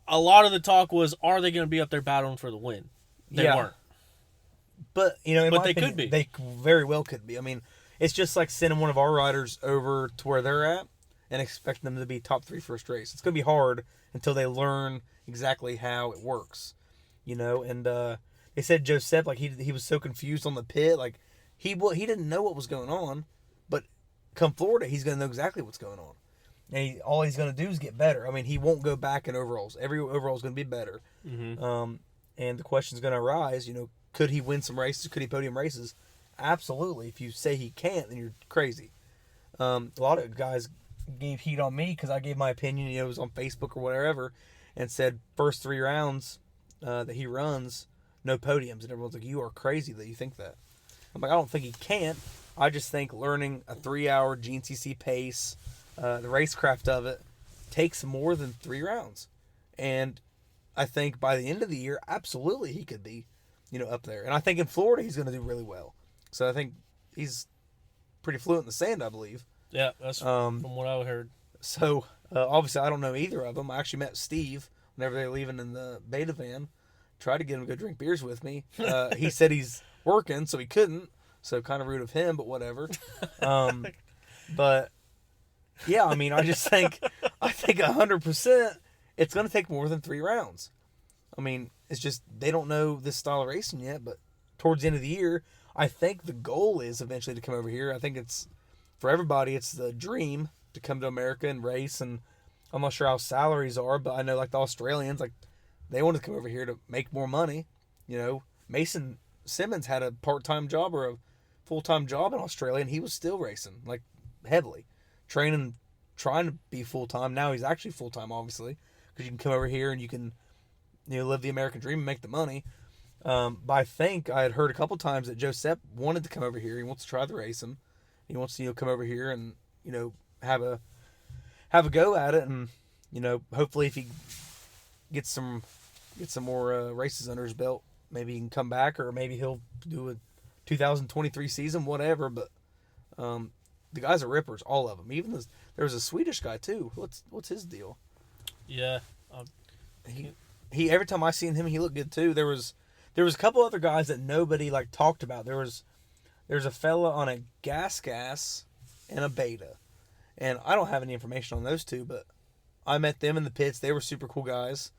Speaker 1: a lot of the talk was, are they going to be up there battling for the win? They weren't.
Speaker 3: But, in my
Speaker 1: they
Speaker 3: opinion,
Speaker 1: could be.
Speaker 3: They very well could be. I mean, it's just like sending one of our riders over to where they're at and expecting them to be top 3 first race. It's going to be hard until they learn exactly how it works, And they said Joseph, he was so confused on the pit, he didn't know what was going on, but come Florida, he's going to know exactly what's going on. And all he's going to do is get better. I mean, he won't go back in overalls. Every overall is going to be better.
Speaker 1: Mm-hmm.
Speaker 3: And the question's going to arise, could he win some races? Could he podium races? Absolutely. If you say he can't, then you're crazy. A lot of guys gave heat on me because I gave my opinion, it was on Facebook or whatever, and said first 3 rounds that he runs, no podiums. And everyone's like, you are crazy that you think that. I'm like, I don't think he can't. I just think learning a 3-hour GNCC pace, the racecraft of it, takes more than 3 rounds. And I think by the end of the year, absolutely he could be, up there. And I think in Florida, he's going to do really well. So I think he's pretty fluent in the sand, I believe.
Speaker 1: Yeah, that's from what I heard.
Speaker 3: So, obviously, I don't know either of them. I actually met Steve whenever they were leaving in the beta van. Tried to get him to go drink beers with me. He said he's working, so he couldn't. So kind of rude of him, but whatever. But yeah, I mean, I think 100% it's going to take more than 3 rounds. I mean, it's just they don't know this style of racing yet, but towards the end of the year, I think the goal is eventually to come over here. I think it's, for everybody, it's the dream to come to America and race, and I'm not sure how salaries are, but I know the Australians, they want to come over here to make more money, Mason Simmons had a part-time job or a full-time job in Australia, and he was still racing, like, heavily. Training, trying to be full-time. Now he's actually full-time, obviously, because you can come over here and you can, live the American dream and make the money. But I think I had heard a couple times that Joe Sepp wanted to come over here. He wants to try the racing. He wants to, come over here and, have a go at it, and, hopefully if he gets some more races under his belt, maybe he can come back, or maybe he'll do a 2023 season, whatever. But the guys are rippers, all of them. Even there was a Swedish guy too. What's his deal?
Speaker 1: Yeah,
Speaker 3: he every time I seen him, he looked good too. There was a couple other guys that nobody like talked about. There's a fella on a gas and a beta, and I don't have any information on those two, but I met them in the pits. They were super cool guys.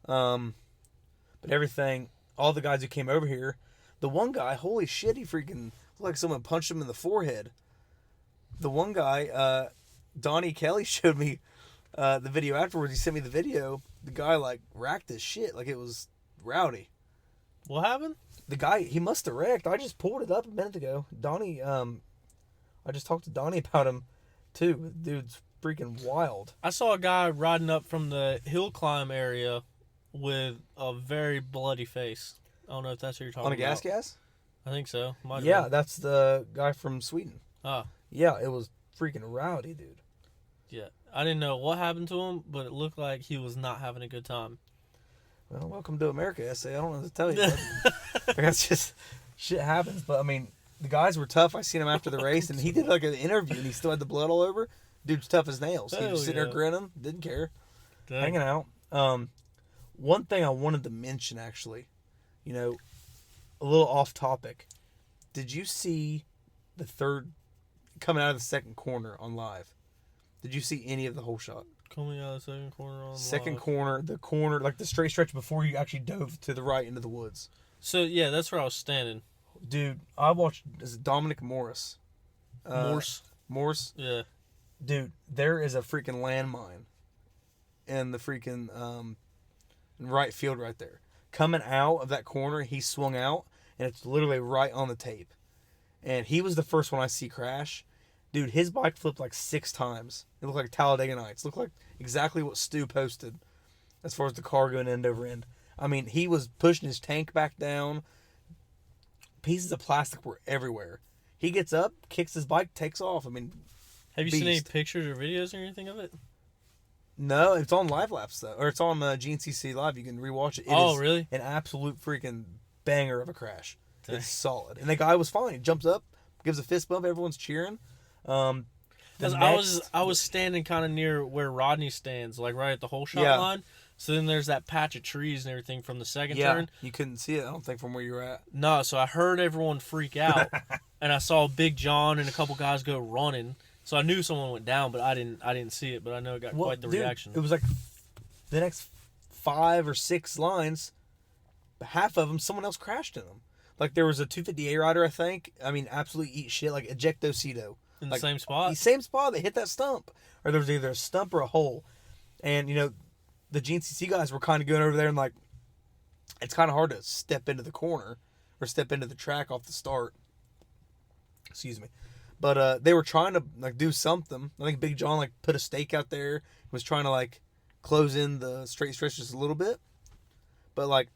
Speaker 3: But everything, all the guys who came over here, the one guy, holy shit, he freaking looked like someone punched him in the forehead. The one guy, Donnie Kelly showed me the video afterwards. He sent me the video. The guy, like, racked his shit. Like, it was rowdy.
Speaker 1: What happened?
Speaker 3: The guy, he must have wrecked. I just pulled it up a minute ago. Donnie, I just talked to Donnie about him, too. Dude's freaking wild.
Speaker 1: I saw a guy riding up from the hill climb area with a very bloody face. I don't know if that's what you're talking about.
Speaker 3: On a gas?
Speaker 1: I think so. Might have
Speaker 3: Yeah,
Speaker 1: been.
Speaker 3: that's the guy from Sweden.
Speaker 1: Oh.
Speaker 3: Yeah, it was freaking rowdy, dude.
Speaker 1: Yeah. I didn't know what happened to him, but it looked like he was not having a good time.
Speaker 3: Well, welcome to America, SA. I don't know what to tell you. That's just, shit happens. But, I mean, the guys were tough. I seen him after the race, and he did, like, an interview, and he still had the blood all over. Dude's tough as nails. He was sitting there grinning, didn't care.
Speaker 1: Dang.
Speaker 3: Hanging out. One thing I wanted to mention, actually, a little off topic. Did you see the third, coming out of the second corner on live? Did you see any of the whole shot?
Speaker 1: Coming out of the second corner on
Speaker 3: Second
Speaker 1: live.
Speaker 3: corner, the corner, like the straight stretch before you actually dove to the right into the woods.
Speaker 1: So, yeah, that's where I was standing.
Speaker 3: Dude, I watched, is it Dominic Morris? Morse?
Speaker 1: Yeah.
Speaker 3: Dude, there is a freaking landmine in the freaking right field right there. Coming out of that corner, he swung out, and it's literally right on the tape. And he was the first one I see crash. Dude, his bike flipped like 6 times. It looked like Talladega Nights. It looked like exactly what Stu posted as far as the car going end over end. I mean, he was pushing his tank back down. Pieces of plastic were everywhere. He gets up, kicks his bike, takes off. I mean,
Speaker 1: have you seen any pictures or videos or anything of it?
Speaker 3: No, it's on Live Laps, though. Or it's on GNCC Live. You can rewatch it. It is
Speaker 1: really?
Speaker 3: An absolute freaking banger of a crash.
Speaker 1: Dang.
Speaker 3: It's solid. And the guy was fine. He jumps up, gives a fist bump. Everyone's cheering.
Speaker 1: I was standing kind of near where Rodney stands, like right at the whole shot line. So then there's that patch of trees and everything from the second turn.
Speaker 3: You couldn't see it, I don't think, from where you were at.
Speaker 1: No, so I heard everyone freak out, and I saw Big John and a couple guys go running. So I knew someone went down, but I didn't see it. But I know it got quite the reaction.
Speaker 3: It was like the next 5 or 6 lines, half of them, someone else crashed in them. Like there was a 250A rider, I think. I mean, absolutely eat shit, like ejectocito.
Speaker 1: In the same spot?
Speaker 3: The same spot. They hit that stump. Or there was either a stump or a hole. And, the GNCC guys were kind of going over there and, like, it's kind of hard to step into the corner or step into the track off the start. Excuse me. But they were trying to, like, do something. I think Big John, like, put a stake out there. Was trying to, like, close in the straight stretch just a little bit. But, like,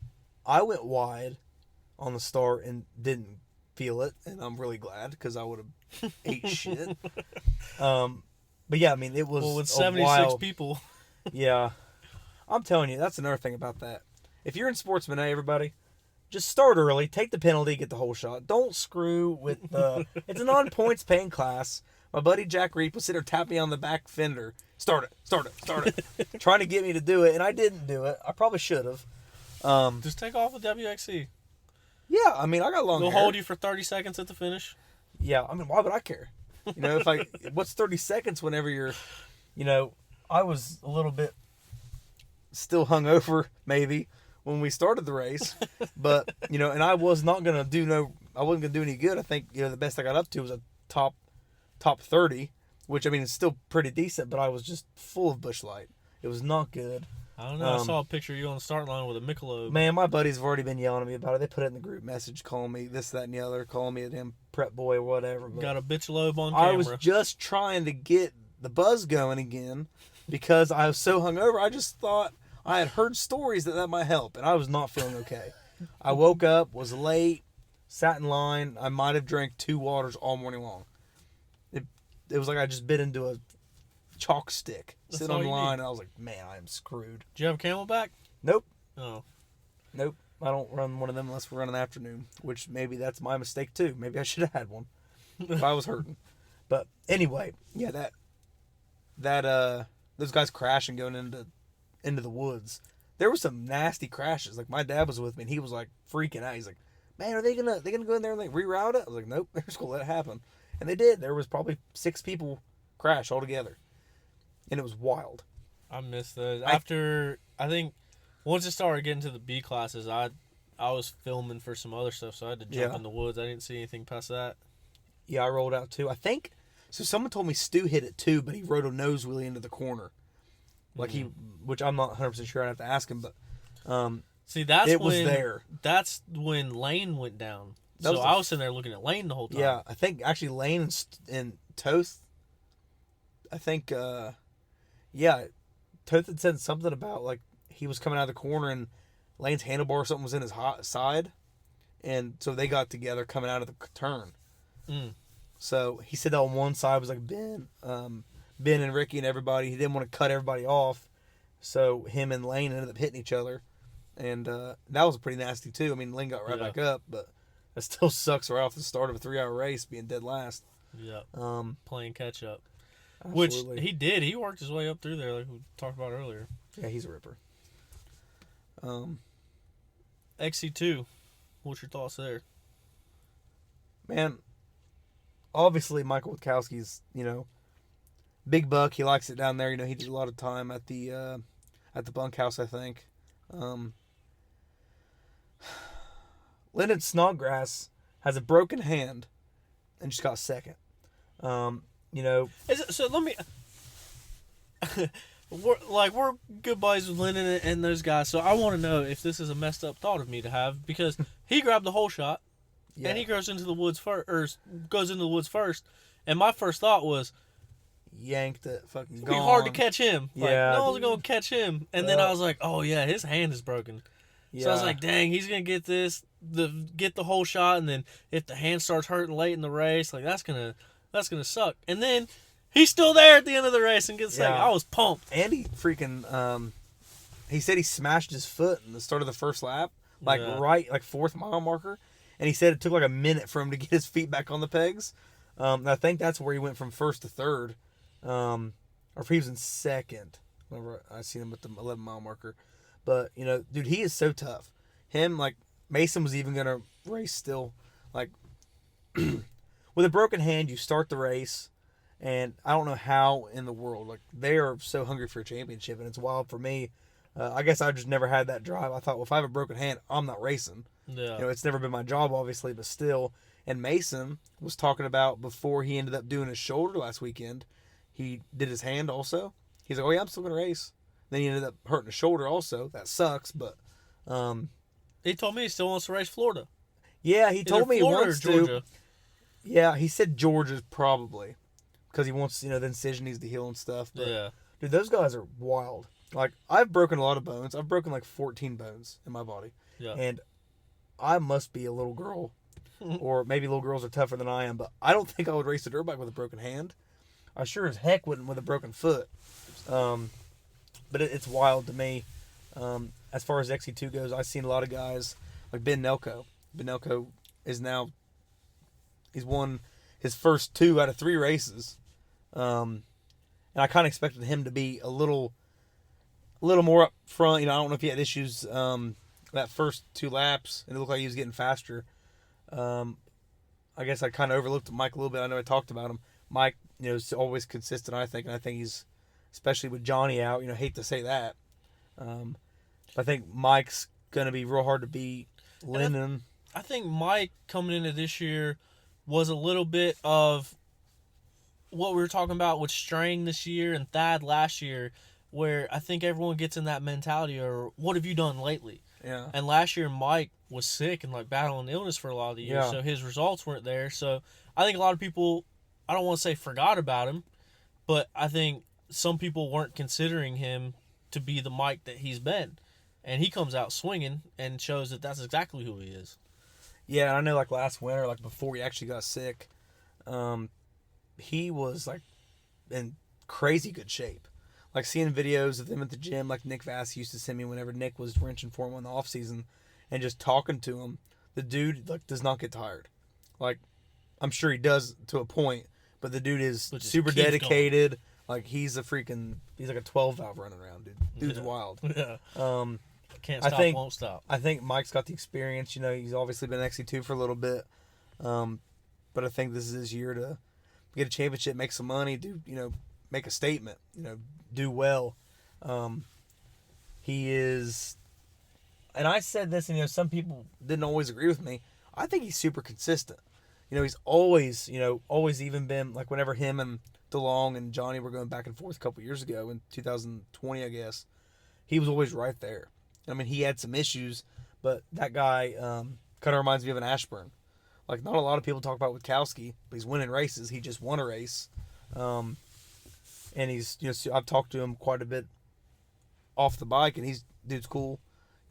Speaker 3: I went wide on the start and didn't feel it. And I'm really glad because I would have ate shit. But yeah, I mean, it was
Speaker 1: with 76 people.
Speaker 3: Yeah. I'm telling you, that's another thing about that. If you're in Sportsman A, everybody, just start early, take the penalty, get the whole shot. Don't screw with the... It's a non-points paying class. My buddy Jack Reed was sitting there tapping me on the back fender. Start it. Trying to get me to do it, and I didn't do it. I probably should have.
Speaker 1: Just take off with WXC.
Speaker 3: Yeah, I mean, I got long hair.
Speaker 1: They'll hold you for 30 seconds at the finish.
Speaker 3: Yeah, I mean, why would I care? What's 30 seconds whenever you're, I was a little bit still hungover, maybe, when we started the race. But, and I was not going to I wasn't going to do any good. I think, the best I got up to was a top 30, which, I mean, is still pretty decent, but I was just full of Busch Light. It was not good.
Speaker 1: I don't know. I saw a picture of you on the starting line with a Michelob.
Speaker 3: Man, my buddies have already been yelling at me about it. They put it in the group message, calling me this, that, and the other, calling me a damn prep boy or whatever. But
Speaker 1: Got a bitch lobe on
Speaker 3: I
Speaker 1: camera.
Speaker 3: was just trying to get the buzz going again because I was so hungover. I just thought I had heard stories that might help, and I was not feeling okay. I woke up, was late, sat in line. I might have drank 2 waters all morning long. It was like I just bit into a chalk stick sitting on the line, and I was like, man, I am screwed.
Speaker 1: Did you have a Camelback?
Speaker 3: Nope.
Speaker 1: Oh.
Speaker 3: Nope. I don't run one of them unless we're running afternoon, which maybe that's my mistake too. Maybe I should have had one if I was hurting. But anyway, yeah, those guys crashing going into the woods. There were some nasty crashes. Like my dad was with me and he was like freaking out. He's like, man, are they gonna go in there and like reroute it? I was like, nope, they're just gonna let it happen. And they did. There was probably 6 people crash altogether. And it was wild.
Speaker 1: I missed those. After, I think, once it started getting to the B classes, I was filming for some other stuff, so I had to jump in the woods. I didn't see anything past that.
Speaker 3: Yeah, I rolled out too. I think, so someone told me Stu hit it too, but he rode a nose wheelie into the corner. Like which I'm not 100% sure, I'd have to ask him, but
Speaker 1: see, it
Speaker 3: was there.
Speaker 1: That's when Lane went down. So I was sitting there looking at Lane the whole time.
Speaker 3: Yeah, I think actually Lane and Toth, I think, Toth had said something about like he was coming out of the corner and Lane's handlebar or something was in his side, and so they got together coming out of the turn. So he said that on one side was like Ben and Ricky and everybody. He didn't want to cut everybody off, so him and Lane ended up hitting each other, and that was pretty nasty too. I mean, Lane got right back up, but it still sucks right off the start of a 3-hour race being dead last.
Speaker 1: Yeah. Playing catch up.
Speaker 3: Absolutely.
Speaker 1: Which he did. He worked his way up through there, like we talked about earlier.
Speaker 3: Yeah, he's a ripper.
Speaker 1: Xc2, what's your thoughts there?
Speaker 3: Man, obviously Michael Witkowski's, Big Buck. He likes it down there. He did a lot of time at the bunkhouse, I think. Linden Snodgrass has a broken hand and just got second.
Speaker 1: So let me. we're good buddies with Linden and those guys, so I want to know if this is a messed up thought of me to have, because he grabbed the whole shot, and he goes into the woods first, and my first thought was,
Speaker 3: yanked it, fucking
Speaker 1: it'd be hard to catch him.
Speaker 3: Yeah,
Speaker 1: no one's gonna catch him. And then I was like, oh yeah, his hand is broken. Yeah. So I was like, dang, he's gonna get get the whole shot, and then if the hand starts hurting late in the race, like that's gonna suck. And then he's still there at the end of the race and gets second. I was pumped.
Speaker 3: And he freaking he said he smashed his foot in the start of the first lap, right 4th mile marker, and he said it took like a minute for him to get his feet back on the pegs. I think that's where he went from 1st to 3rd, or if he was in 2nd. Whenever I seen him at the 11 mile marker. But dude, he is so tough. Him, like Mason was even gonna race still, like with a broken hand. You start the race, and I don't know how in the world, like they are so hungry for a championship, and it's wild for me. I guess I just never had that drive. I thought, well, if I have a broken hand, I'm not racing.
Speaker 1: Yeah.
Speaker 3: It's never been my job, obviously, but still. And Mason was talking about before he ended up doing his shoulder last weekend, he did his hand also. He's like, oh yeah, I'm still gonna race. Then he ended up hurting his shoulder also. That sucks, but
Speaker 1: he told me he still wants to race Florida.
Speaker 3: Yeah, he told me he wants
Speaker 1: to. Georgia.
Speaker 3: Yeah, he said Georgia probably because he wants, the incision needs to heal and stuff. But,
Speaker 1: yeah,
Speaker 3: dude, those guys are wild. Like, I've broken a lot of bones. I've broken like 14 bones in my body.
Speaker 1: Yeah,
Speaker 3: and I must be a little girl, or maybe little girls are tougher than I am. But I don't think I would race a dirt bike with a broken hand. I sure as heck wouldn't with a broken foot. But it's wild to me. As far as Xc2 goes, I've seen a lot of guys like Ben Nelko. Ben Nelko is now, he's won his first 2 out of 3 races. And I kind of expected him to be a little more up front. I don't know if he had issues that first 2 laps, and it looked like he was getting faster. I guess I kind of overlooked Mike a little bit. I know I talked about him. Mike, is always consistent, I think, and I think he's, especially with Johnny out, hate to say that. I think Mike's going to be real hard to beat. Linden.
Speaker 1: I think Mike coming into this year was a little bit of what we were talking about with Strang this year and Thad last year. where I think everyone gets in that mentality, or what have you done lately?
Speaker 3: Yeah.
Speaker 1: And last year, Mike was sick and like battling illness for a lot of the year,
Speaker 3: Yeah.
Speaker 1: so his results weren't there. So I think a lot of people, I don't want to say forgot about him, but I think some people weren't considering him to be the Mike that he's been. And he comes out swinging and shows that that's exactly who he is.
Speaker 3: Yeah, I know, like, last winter, like, before he actually got sick, he was, like, in crazy good shape. Like, seeing videos of him at the gym, like Nick Vass used to send me whenever Nick was wrenching for him in the offseason, and just talking to him, the dude, like, does not get tired. Like, I'm sure he does to a point, but the dude is super dedicated. Like, he's like a 12-valve running around, dude. Dude's wild.
Speaker 1: Yeah. Can't stop, won't stop.
Speaker 3: I think Mike's got the experience. You know, he's obviously been Xc2 for a little bit. But I think this is his year to get a championship, make some money, make a statement, do well. He is, and I said this, and some people didn't always agree with me. I think he's super consistent. He's always even been, like, whenever him and DeLong and Johnny were going back and forth a couple years ago in 2020, I guess, he was always right there. I mean, he had some issues, but that guy kind of reminds me of an Ashburn. Like, not a lot of people talk about Witkowski, but he's winning races. He just won a race. And he's, I've talked to him quite a bit off the bike, and dude's cool.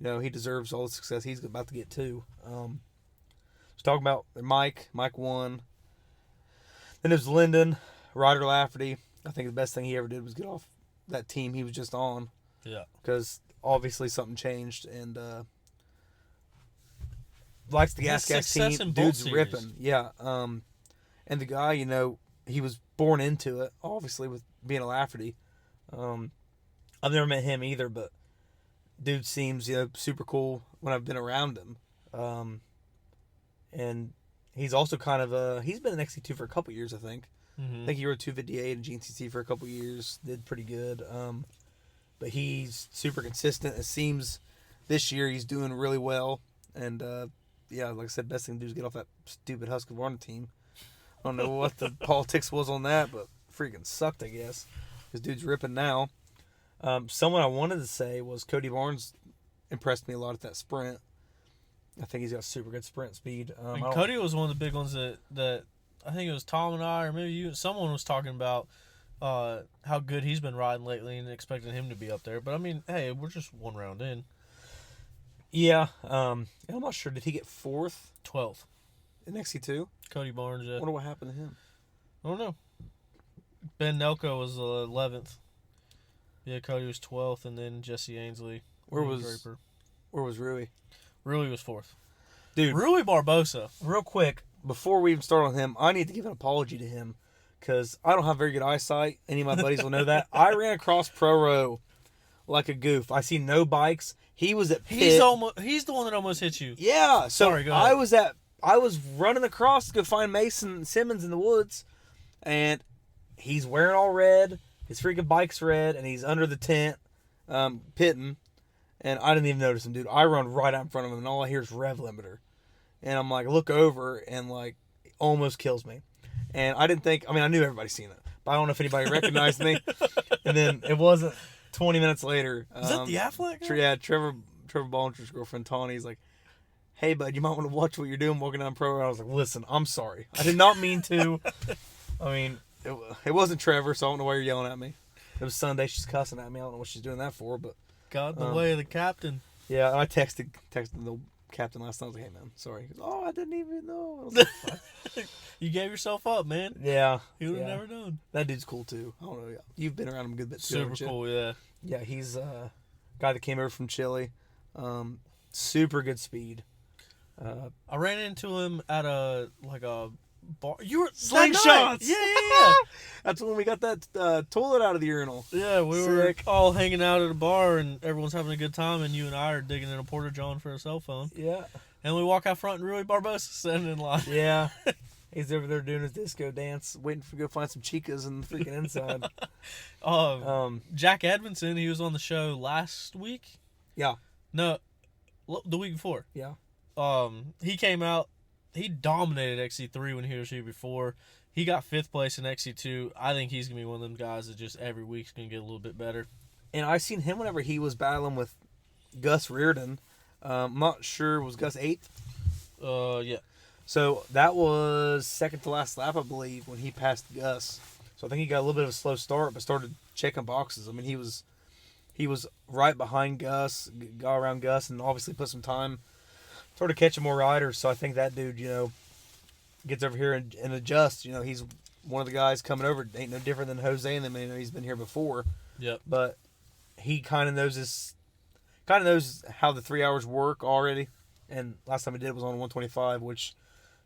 Speaker 3: He deserves all the success he's about to get too. Just talking about Mike won. Then there's Linden, Ryder Lafferty. I think the best thing he ever did was get off that team he was just on.
Speaker 1: Yeah.
Speaker 3: Because obviously something changed, and likes the gas team. Dude's ripping. Yeah. And the guy, he was born into it, obviously, with being a Lafferty. I've never met him either, but dude seems, super cool when I've been around him. And he's also kind of he's been in Xc2 for a couple years, I think.
Speaker 2: Mm-hmm.
Speaker 3: I think he rode 258 in GNCC for a couple years, did pretty good. But he's super consistent. It seems this year he's doing really well. And, like I said, best thing to do is get off that stupid Husqvarna team. I don't know what the politics was on that, but freaking sucked, I guess. Because dude's ripping now. Someone I wanted to say was Cody Barnes impressed me a lot at that sprint. I think he's got super good sprint speed.
Speaker 1: Cody was one of the big ones that I think it was Tom and I, or maybe someone was talking about how good he's been riding lately and expecting him to be up there. But, I mean, hey, we're just one round in.
Speaker 3: Yeah. I'm not sure. Did he get 4th?
Speaker 1: 12th.
Speaker 3: In Xc2?
Speaker 1: Cody Barnes, yeah.
Speaker 3: I wonder what happened to him.
Speaker 1: I don't know. Ben Nelko was 11th. Yeah, Cody was 12th, and then Jesse Ainsley.
Speaker 3: Where was Rui?
Speaker 1: Rui was 4th.
Speaker 3: Dude.
Speaker 1: Rui Barbosa.
Speaker 3: Real quick, before we even start on him, I need to give an apology to him because I don't have very good eyesight. Any of my buddies will know that. I ran across Pro Row like a goof. I see no bikes. He was at pit.
Speaker 1: He's the one that almost hit you.
Speaker 3: Yeah. So
Speaker 1: sorry, go ahead.
Speaker 3: I was running across to go find Mason Simmons in the woods, and he's wearing all red. His freaking bike's red, and he's under the tent, pitting. And I didn't even notice him, dude. I run right out in front of him, and all I hear is rev limiter. And I'm like, look over, and like, almost kills me. And I knew everybody's seen it, but I don't know if anybody recognized me. And then it wasn't 20 minutes later.
Speaker 1: Is that the Affleck guy?
Speaker 3: Yeah, Trevor Ballinger's girlfriend, Tawny's like, hey, bud, you might want to watch what you're doing walking down Pro Road. I was like, listen, I'm sorry. I did not mean to. I mean, it wasn't Trevor, so I don't know why you're yelling at me. It was Sunday. She's cussing at me. I don't know what she's doing that for, but.
Speaker 1: Got in the way of the captain.
Speaker 3: Yeah, I texted the captain last night. I was like, hey, man, sorry. He goes, oh, I didn't even know. I was like,
Speaker 1: you gave yourself up, man.
Speaker 3: Yeah.
Speaker 1: You would have never known.
Speaker 3: That dude's cool, too. I don't know. You've been around him a good bit, too.
Speaker 1: Super cool, yeah.
Speaker 3: Yeah, he's a guy that came over from Chile. Super good speed.
Speaker 1: I ran into him at a bar. You were
Speaker 3: Slingshots.
Speaker 1: Yeah.
Speaker 3: That's when we got that toilet out of the urinal.
Speaker 1: Yeah, we were all hanging out at a bar and everyone's having a good time, and you and I are digging in a porta john for a cell phone.
Speaker 3: Yeah.
Speaker 1: And we walk out front and Rui Barbosa standing in line.
Speaker 3: Yeah. He's over there doing his disco dance, waiting to go find some chicas in the freaking inside.
Speaker 1: Jack Edmondson, he was on the show last week.
Speaker 3: Yeah.
Speaker 1: No, the week before.
Speaker 3: Yeah.
Speaker 1: He came out. He dominated Xc3 when he was here before. He got 5th place in Xc2. I think he's going to be one of them guys that just every week's going to get a little bit better.
Speaker 3: And I seen him whenever he was battling with Gus Reardon. I'm not sure, was Gus 8th?
Speaker 1: Yeah.
Speaker 3: So that was second to last lap, I believe, when he passed Gus. So I think he got a little bit of a slow start, but started checking boxes. I mean, he was right behind Gus, got around Gus, and obviously put some time, started catching more riders. So I think that dude, gets over here and adjusts. He's one of the guys coming over. Ain't no different than Jose and them. He's been here before.
Speaker 1: Yep.
Speaker 3: But he kind of knows how the 3 hours work already. And last time he did it was on 125, which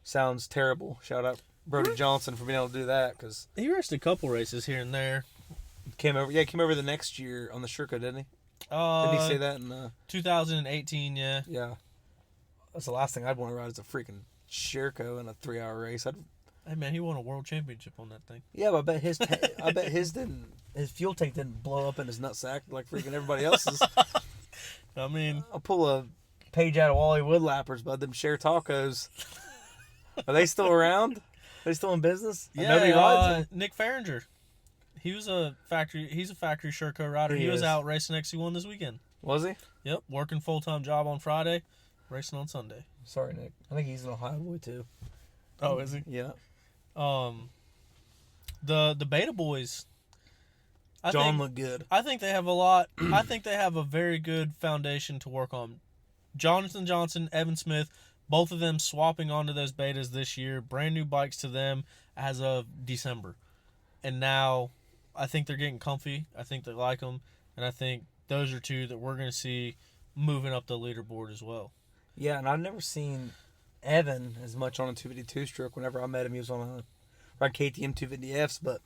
Speaker 3: sounds terrible. Shout out Brody Johnson for being able to do that, because
Speaker 1: he raced a couple races here and there.
Speaker 3: Came over the next year on the Sherco, didn't he? Didn't he say that in
Speaker 1: 2018? Yeah.
Speaker 3: Yeah. That's the last thing I'd want to ride is a freaking Sherco in a 3 hour race.
Speaker 1: Hey man, he won a world championship on that thing.
Speaker 3: Yeah, but I bet his fuel tank didn't blow up in his nutsack like freaking everybody else's.
Speaker 1: I mean,
Speaker 3: I'll pull a page out of Wally Woodlappers, bud. Them Share Tacos. Are they still around? Are they still in business?
Speaker 1: yeah.
Speaker 3: Nobody rides them?
Speaker 1: Nick Ferringer. He's a factory Sherco rider. He was out racing Xc1 this weekend.
Speaker 3: Was he?
Speaker 1: Yep, working full-time job on Friday, racing on Sunday.
Speaker 3: Sorry, Nick. I think he's an Ohio boy too.
Speaker 1: Oh, is he?
Speaker 3: Yeah.
Speaker 1: The Beta boys.
Speaker 3: John looked good.
Speaker 1: I think they have a lot. I think they have a very good foundation to work on. Jonathan Johnson, Evan Smith, both of them swapping onto those betas this year. Brand new bikes to them as of December. And now I think they're getting comfy. I think they like them. And I think those are two that we're going to see moving up the leaderboard as well.
Speaker 3: Yeah, and I've never seen Evan as much on a 252 stroke. Whenever I met him, he was on KTM 250Fs, but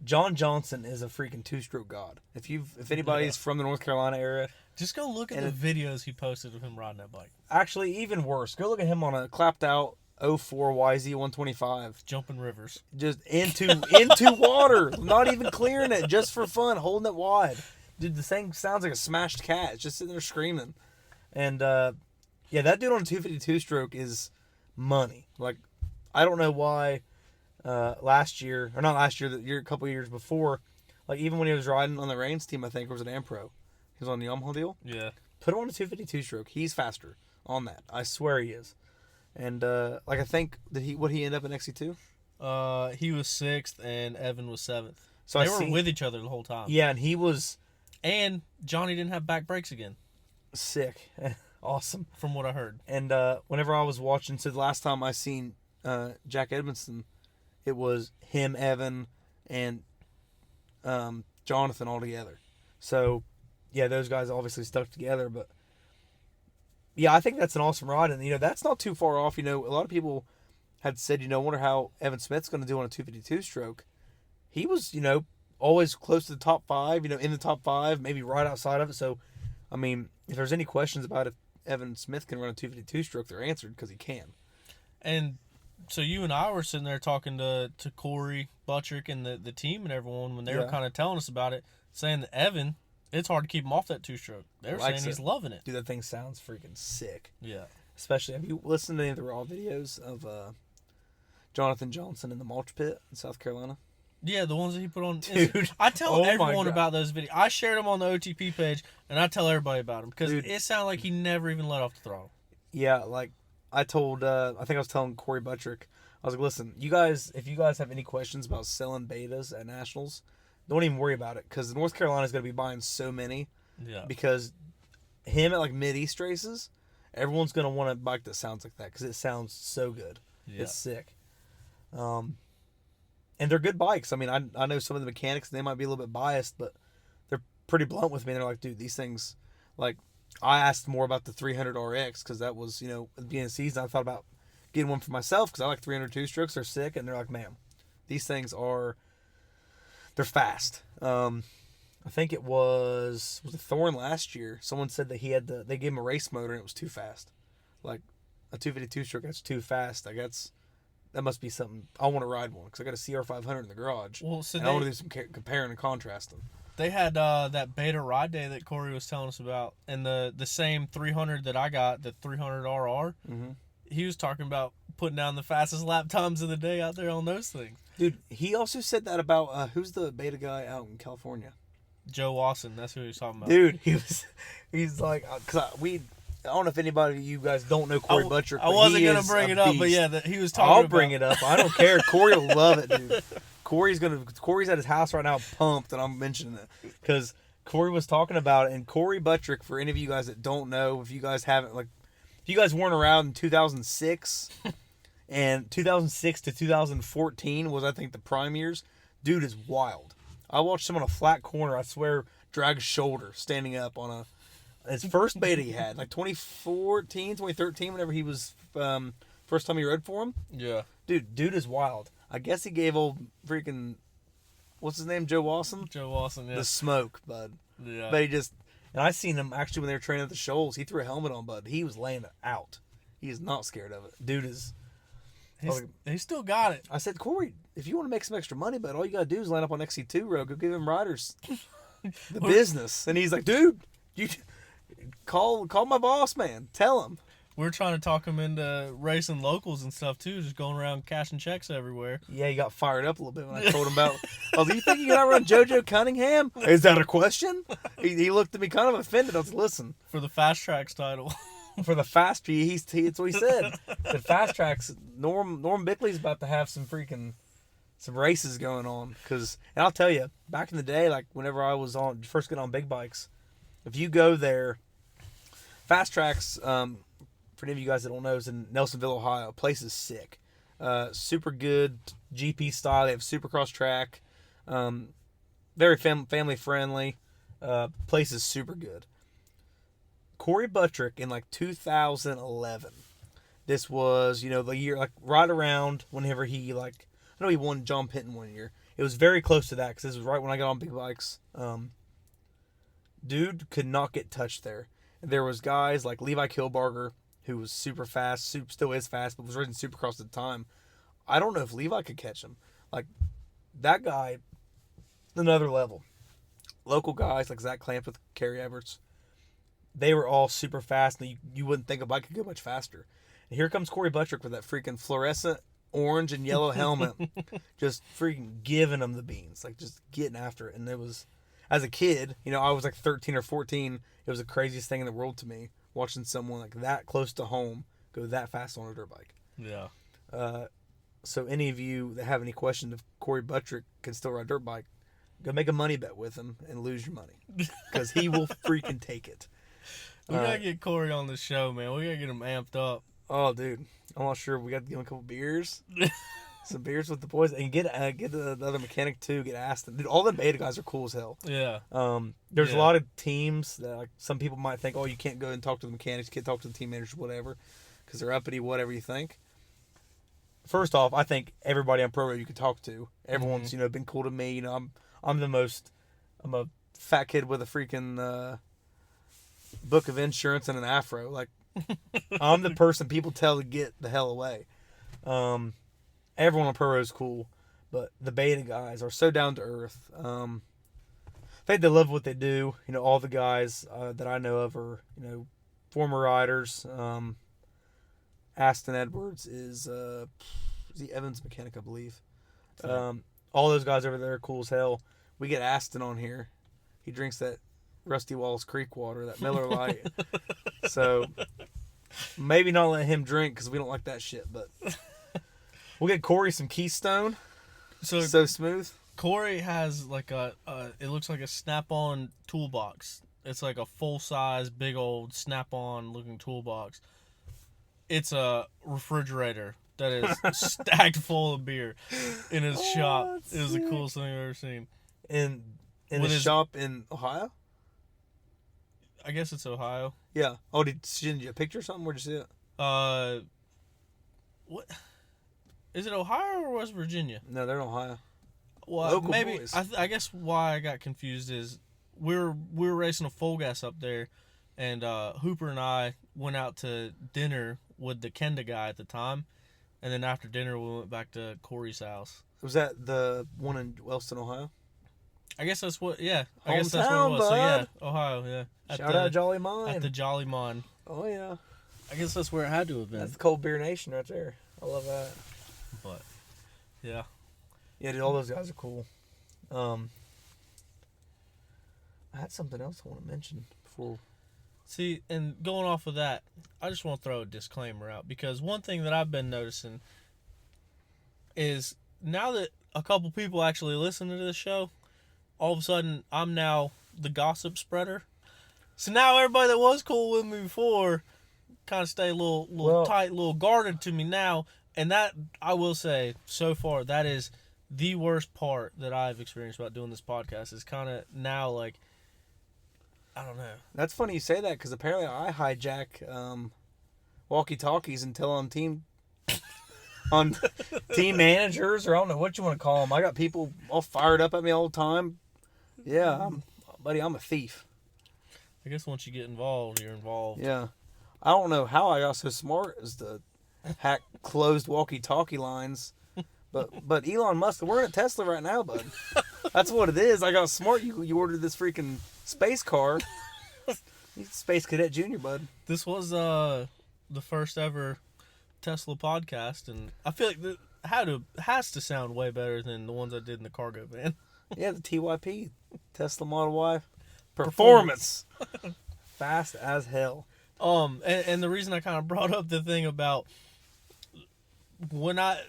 Speaker 3: John Johnson is a freaking two-stroke god. If anybody's from the North Carolina area,
Speaker 1: just go look at the videos he posted of him riding that bike.
Speaker 3: Actually, even worse, go look at him on a clapped out 04 YZ 125,
Speaker 1: jumping rivers,
Speaker 3: just into water, not even clearing it, just for fun, holding it wide. Dude, the thing sounds like a smashed cat. It's just sitting there screaming. And yeah, that dude on a 252 stroke is money. Like, I don't know why. A couple years before, like even when he was riding on the Reigns team, I think it was an Ampro. He was on the Yamaha deal.
Speaker 1: Yeah.
Speaker 3: Put him on a 252 stroke. He's faster on that. I swear he is. And I think would he end up in Xc2?
Speaker 1: He was 6th and Evan was 7th.
Speaker 3: So
Speaker 1: they were with each other the whole time.
Speaker 3: Yeah, and he was.
Speaker 1: And Johnny didn't have back brakes again.
Speaker 3: Sick. Awesome.
Speaker 1: From what I heard.
Speaker 3: And whenever I was watching, so the last time I seen Jack Edmondson, it was him, Evan, and Jonathan all together. So, yeah, those guys obviously stuck together. But, yeah, I think that's an awesome ride. And, that's not too far off. A lot of people had said, wonder how Evan Smith's going to do on a 252 stroke. He was, always close to the top 5, in the top 5, maybe right outside of it. So, I mean, if there's any questions about if Evan Smith can run a 252 stroke, they're answered because he can.
Speaker 1: And so you and I were sitting there talking to Corey Buttrick and the team and everyone when they were kind of telling us about it, saying that Evan, it's hard to keep him off that 2-stroke. They were saying he's loving it.
Speaker 3: Dude, that thing sounds freaking sick.
Speaker 1: Yeah.
Speaker 3: Especially, have you listened to any of the raw videos of Jonathan Johnson in the mulch pit in South Carolina?
Speaker 1: Yeah, the ones that he put on.
Speaker 3: Dude,
Speaker 1: I tell everyone about those videos. I shared them on the OTP page, and I tell everybody about them because it sounded like he never even let off the throttle.
Speaker 3: Yeah, like I told, I think I was telling Corey Buttrick, I was like, listen, you guys, if you guys have any questions about selling betas at Nationals, don't even worry about it because North Carolina's going to be buying so many. Yeah. Because him at like Mid-East races, everyone's going to want a bike that sounds like that because it sounds so good. Yeah. It's sick. And they're good bikes. I mean, I know some of the mechanics, they might be a little bit biased, but they're pretty blunt with me. They're like, dude, these things, like, I asked more about the 300 RX because that was, at the beginning of the season, I thought about getting one for myself because I like 302 strokes. They're sick. And they're like, man, these things they're fast. I think it was a Thorn last year. Someone said that they gave him a race motor and it was too fast. Like, a 252 stroke, that's too fast. Like, that must be something. I want to ride one because I got a CR500 in the garage. Well, so I want to do some comparing and contrasting.
Speaker 1: They had that beta ride day that Corey was telling us about, and the same 300 that I got, the 300RR. Mm-hmm. He was talking about putting down the fastest lap times of the day out there on those things.
Speaker 3: Dude, he also said that about who's the beta guy out in California?
Speaker 1: Joe Wasson. That's who he was talking about.
Speaker 3: Dude, he's like, I don't know if anybody of you guys don't know Corey Buttrick.
Speaker 1: I wasn't going to bring it up, but yeah, he was talking
Speaker 3: I'll bring it up. I don't care. Corey will love it, dude. Corey's at his house right now pumped, and I'm mentioning it. Because Corey was talking about it, and Corey Buttrick, for any of you guys that don't know, if you guys haven't, like, if you guys weren't around in 2006, and 2006 to 2014 was, I think, the prime years, dude is wild. I watched him on a flat corner, I swear, drag his shoulder, standing up on his first beta he had, like 2013, whenever he was, first time he rode for him.
Speaker 1: Yeah.
Speaker 3: Dude is wild. I guess he gave old freaking, what's his name, Joe Wasson?
Speaker 1: Joe Wasson, yeah.
Speaker 3: The smoke, bud.
Speaker 1: Yeah.
Speaker 3: But and I seen him actually when they were training at the Shoals. He threw a helmet on, bud. He was laying it out. He is not scared of it. Dude is.
Speaker 1: He still got it.
Speaker 3: I said, Corey, if you want to make some extra money, bud, all you got to do is line up on Xc2 Road. Go give him riders the business. And he's like, dude, you call my boss, man. Tell him.
Speaker 1: We're trying to talk him into racing locals and stuff, too. Just going around cashing checks everywhere.
Speaker 3: Yeah, he got fired up a little bit when I told him about, do you think you can outrun JoJo Cunningham? Is that a question? He looked at me kind of offended. I was listen.
Speaker 1: For the Fast Tracks title.
Speaker 3: For the Fast Track, that's what he said. The Fast Tracks, Norm Bickley's about to have some races going on. And I'll tell you, back in the day, like whenever I was first getting on big bikes, if you go there, Fast Tracks, for any of you guys that don't know, is in Nelsonville, Ohio. Place is sick. Super good GP style. They have Supercross track. Very family friendly. Place is super good. Corey Buttrick in like 2011. This was, the year, like right around whenever he, like, I know he won John Penton one year. It was very close to that because this was right when I got on big bikes. Dude could not get touched there. There was guys like Levi Kilbarger, who was super fast, still is fast, but was riding Supercross at the time. I don't know if Levi could catch him. Like, that guy, another level. Local guys like Zach Clamp with Kerry Everts, they were all super fast, and you wouldn't think a bike could go much faster. And here comes Corey Buttrick with that freaking fluorescent orange and yellow helmet, just freaking giving them the beans, like just getting after it. And it was, as a kid, I was like 13 or 14, it was the craziest thing in the world to me, watching someone like that close to home go that fast on a dirt bike.
Speaker 1: Yeah.
Speaker 3: So any of you that have any questions if Corey Buttrick can still ride a dirt bike, go make a money bet with him and lose your money, because he will freaking take it.
Speaker 1: We gotta get Corey on the show, man. We gotta get him amped up.
Speaker 3: Oh, dude, I'm not sure. We got to give him a couple beers, some beers with the boys, and get the other mechanic too. Get Aston. Dude, all the beta guys are cool as hell.
Speaker 1: Yeah.
Speaker 3: There's a lot of teams that, like, some people might think, oh, you can't go and talk to the mechanics, you can't talk to the team managers, whatever, because they're uppity, whatever you think. First off, I think everybody on Pro Road you could talk to. Everyone's been cool to me. I'm a fat kid with a freaking book of insurance and an afro. Like, I'm the person people tell to get the hell away. Everyone on Pro Road is cool, but the beta guys are so down to earth. I think they love what they do. All the guys that I know of are former riders. Aston Edwards is the Evans mechanic, I believe. All those guys over there are cool as hell. We get Aston on here. He drinks that Rusty Walls Creek water, that Miller Lite. So maybe not let him drink because we don't like that shit. But we'll get Corey some Keystone. So smooth.
Speaker 1: Corey has like it looks like a Snap-on toolbox. It's like a full-size, big old Snap-on looking toolbox. It's a refrigerator that is stacked full of beer in his shop. It was the coolest thing I've ever seen.
Speaker 3: In his shop in Ohio?
Speaker 1: I guess it's Ohio.
Speaker 3: Yeah. Oh, did she send you a picture or something? Where'd you see it?
Speaker 1: What? Is it Ohio or West Virginia?
Speaker 3: No, they're in Ohio.
Speaker 1: Well,
Speaker 3: local
Speaker 1: maybe.
Speaker 3: boys.
Speaker 1: I guess why I got confused is we were racing a full gas up there, and Hooper and I went out to dinner with the Kenda guy at the time, and then after dinner we went back to Corey's house.
Speaker 3: Was that the one in Wellston, Ohio?
Speaker 1: I guess that's what. Yeah, I guess that's what it was.
Speaker 3: Bud.
Speaker 1: So yeah, Ohio. Yeah.
Speaker 3: Shout out Jolly Mine.
Speaker 1: At the Jolly Mine.
Speaker 3: Oh yeah.
Speaker 1: I guess that's where it had to have been.
Speaker 3: That's the Cold Beer Nation right there. I love that.
Speaker 1: But yeah.
Speaker 3: Yeah, dude, all those guys are cool. I had something else I want to mention before.
Speaker 1: See, and going off of that, I just want to throw a disclaimer out, because one thing that I've been noticing is now that a couple people actually listen to this show, all of a sudden I'm now the gossip spreader. So now everybody that was cool with me before kind of stay a little tight, a little guarded to me now. And that, I will say, so far, that is the worst part that I've experienced about doing this podcast, is kind of now, like, I don't know.
Speaker 3: That's funny you say that, because apparently I hijack walkie-talkies and tell on team managers, or I don't know what you want to call them. I got people all fired up at me all the time. Yeah, I'm a thief.
Speaker 1: I guess once you get involved, you're involved.
Speaker 3: Yeah. I don't know how I got so smart as to hack closed walkie-talkie lines. But Elon Musk, we're in a Tesla right now, bud. That's what it is. I got smart. You ordered this freaking space car. Space Cadet Junior, bud.
Speaker 1: This was the first ever Tesla podcast, and I feel like it has to sound way better than the ones I did in the cargo van.
Speaker 3: Yeah, the TYP, Tesla Model Y. Performance. Fast as hell.
Speaker 1: And the reason I kind of brought up the thing about when I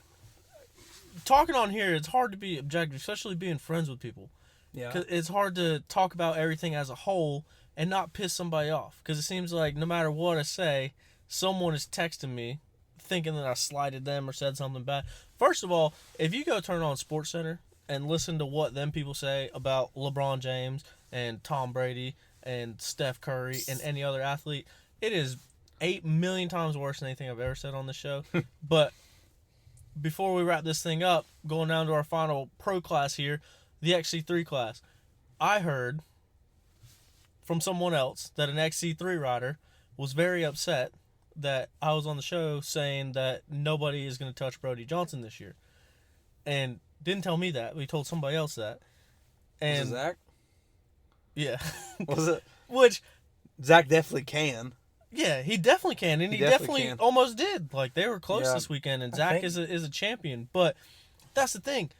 Speaker 1: talking on here, it's hard to be objective, especially being friends with people.
Speaker 3: Yeah.
Speaker 1: 'Cause it's hard to talk about everything as a whole and not piss somebody off. Because it seems like no matter what I say, someone is texting me thinking that I slighted them or said something bad. First of all, if you go turn on SportsCenter and listen to what them people say about LeBron James and Tom Brady and Steph Curry and any other athlete, it is 8 million times worse than anything I've ever said on this show. But before we wrap this thing up, going down to our final pro class here, the Xc3 Class, I heard from someone else that an Xc3 rider was very upset that I was on the show saying that nobody is going to touch Brody Johnson this year. And didn't tell me that. We told somebody else that. And
Speaker 3: Was it Zach?
Speaker 1: Yeah.
Speaker 3: Was it?
Speaker 1: Which,
Speaker 3: Zach definitely can.
Speaker 1: yeah, he definitely can, and he
Speaker 3: definitely
Speaker 1: definitely
Speaker 3: can.
Speaker 1: almost did. Like, they were close
Speaker 3: Yeah.
Speaker 1: this weekend, and
Speaker 3: I
Speaker 1: Zach
Speaker 3: think-
Speaker 1: is a champion. But that's the thing.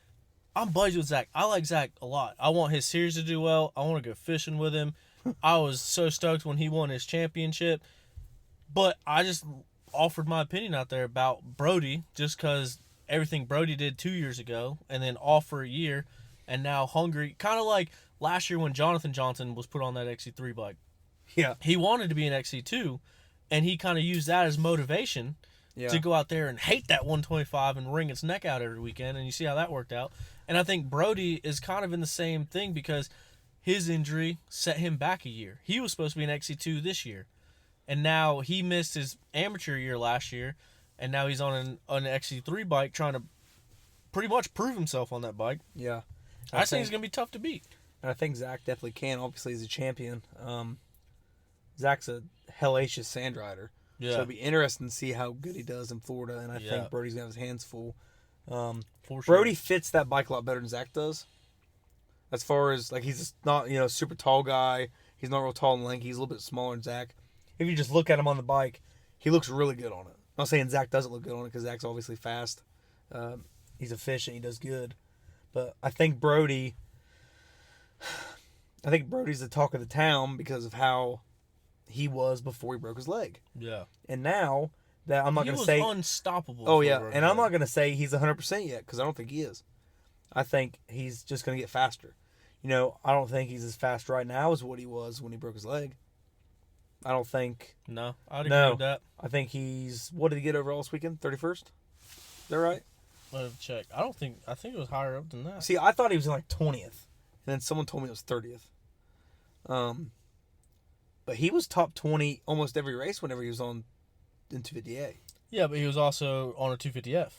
Speaker 1: I'm buddies with Zach. I like Zach a lot. I want his series to do well. I want to go fishing with him. I was so stoked when he won his championship. But I just offered my opinion out there about Brody just because everything Brody did 2 years ago and then off for a year and now hungry. Kind of like last year when Jonathan Johnson was put on that XC3 bike.
Speaker 3: Yeah.
Speaker 1: He wanted to be an XC2, and he kind of used that as motivation to go out there and hate that 125 and wring its neck out every weekend, and you see how that worked out. And I think Brody is kind of in the same thing because his injury set him back a year. He was supposed to be an XC2 this year, and now he missed his amateur year last year, and now he's on an XC3 bike trying to pretty much prove himself on that bike.
Speaker 3: Yeah.
Speaker 1: I think he's going to be tough to beat.
Speaker 3: And I think Zach definitely can. Obviously, he's a champion. Zach's a hellacious sand rider.
Speaker 1: Yeah.
Speaker 3: So it'll be interesting to see how good he does in Florida. And I think Brody's going to have his hands full.
Speaker 1: For sure.
Speaker 3: Brody fits that bike a lot better than Zach does. As far as, like, he's not, super tall guy. He's not real tall and lanky. He's a little bit smaller than Zach. If you just look at him on the bike, he looks really good on it. I'm not saying Zach doesn't look good on it because Zach's obviously fast. He's efficient. He does good. But I think Brody's the talk of the town because of how he was before he broke his leg.
Speaker 1: Yeah.
Speaker 3: And now that I'm not going to say...
Speaker 1: He was unstoppable.
Speaker 3: Oh, yeah. And I'm not going to say he's 100% yet because I don't think he is. I think he's just going to get faster. I don't think he's as fast right now as what he was when he broke his leg. I don't think...
Speaker 1: No, I'd agree with that.
Speaker 3: I think he's... What did he get overall this weekend? 31st? Is that right?
Speaker 1: Let me check. I think it was higher up than that.
Speaker 3: See, I thought he was in like 20th. And then someone told me it was 30th. But he was top 20 almost every race whenever he was on in 250A.
Speaker 1: Yeah, but he was also on a 250F.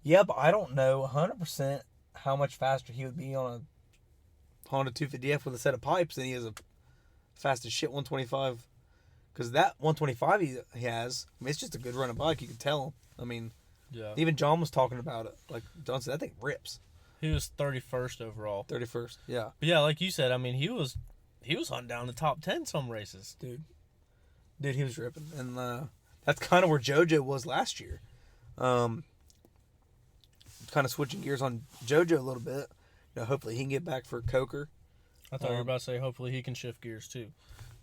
Speaker 3: Yeah, but I don't know 100% how much faster he would be on a Honda 250F with a set of pipes than he is a fast as shit 125. Because that 125 he has, it's just a good running bike. You can tell.
Speaker 1: Yeah.
Speaker 3: Even John was talking about it. Like, John said, that thing rips.
Speaker 1: He was 31st overall.
Speaker 3: 31st, yeah.
Speaker 1: But yeah, like you said, he was hunting down the top 10 some races.
Speaker 3: Dude, he was ripping. And that's kind of where JoJo was last year. Kind of switching gears on JoJo a little bit. Hopefully he can get back for Coker.
Speaker 1: I thought you were about to say hopefully he can shift gears too.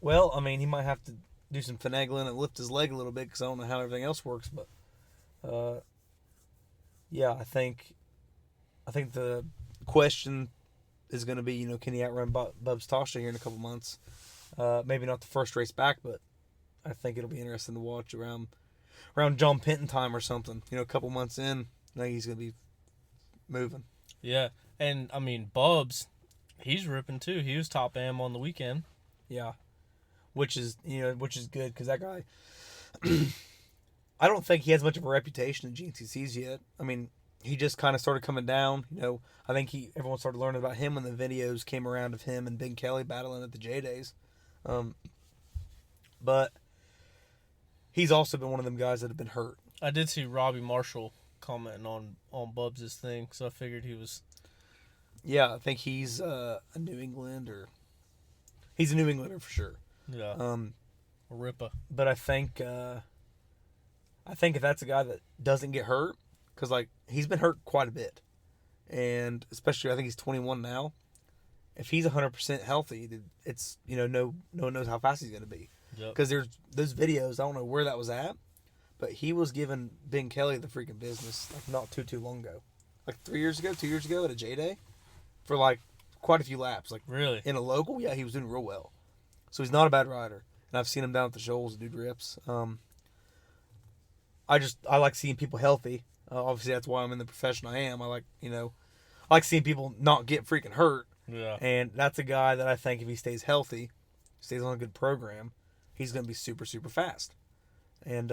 Speaker 3: Well, I mean, he might have to do some finagling and lift his leg a little bit because I don't know how everything else works. But, yeah, I think the question is going to be, can he outrun Bubs Tasha here in a couple months? Maybe not the first race back, but I think it'll be interesting to watch around John Penton time or something. A couple months in, I think he's going to be moving.
Speaker 1: Yeah, and I mean Bubs, he's ripping too. He was top am on the weekend.
Speaker 3: Yeah, which is good because that guy, I don't think he has much of a reputation in GNCCs yet. I mean, he just kind of started coming down. I think everyone started learning about him when the videos came around of him and Big Kelly battling at the J Days. But he's also been one of them guys that have been hurt.
Speaker 1: I did see Robbie Marshall commenting on Bubs' thing, so I figured he was.
Speaker 3: Yeah, I think he's a New Englander. He's a New Englander for sure.
Speaker 1: Yeah. Rippa.
Speaker 3: But I think if that's a guy that doesn't get hurt, because he's been hurt quite a bit, and especially I think he's 21 now. If he's 100% healthy, it's no one knows how fast he's going to be. Because there's those videos, I don't know where that was at, but he was giving Ben Kelly the freaking business not too long ago, 2 years ago at a J Day, for quite a few laps.
Speaker 1: Really?
Speaker 3: In a local, yeah, he was doing real well. So he's not a bad rider, and I've seen him down at the Shoals, dude rips. I like seeing people healthy. Obviously, that's why I'm in the profession I am. I like seeing people not get freaking hurt.
Speaker 1: Yeah.
Speaker 3: And that's a guy that I think if he stays healthy, stays on a good program, he's going to be super, super fast. And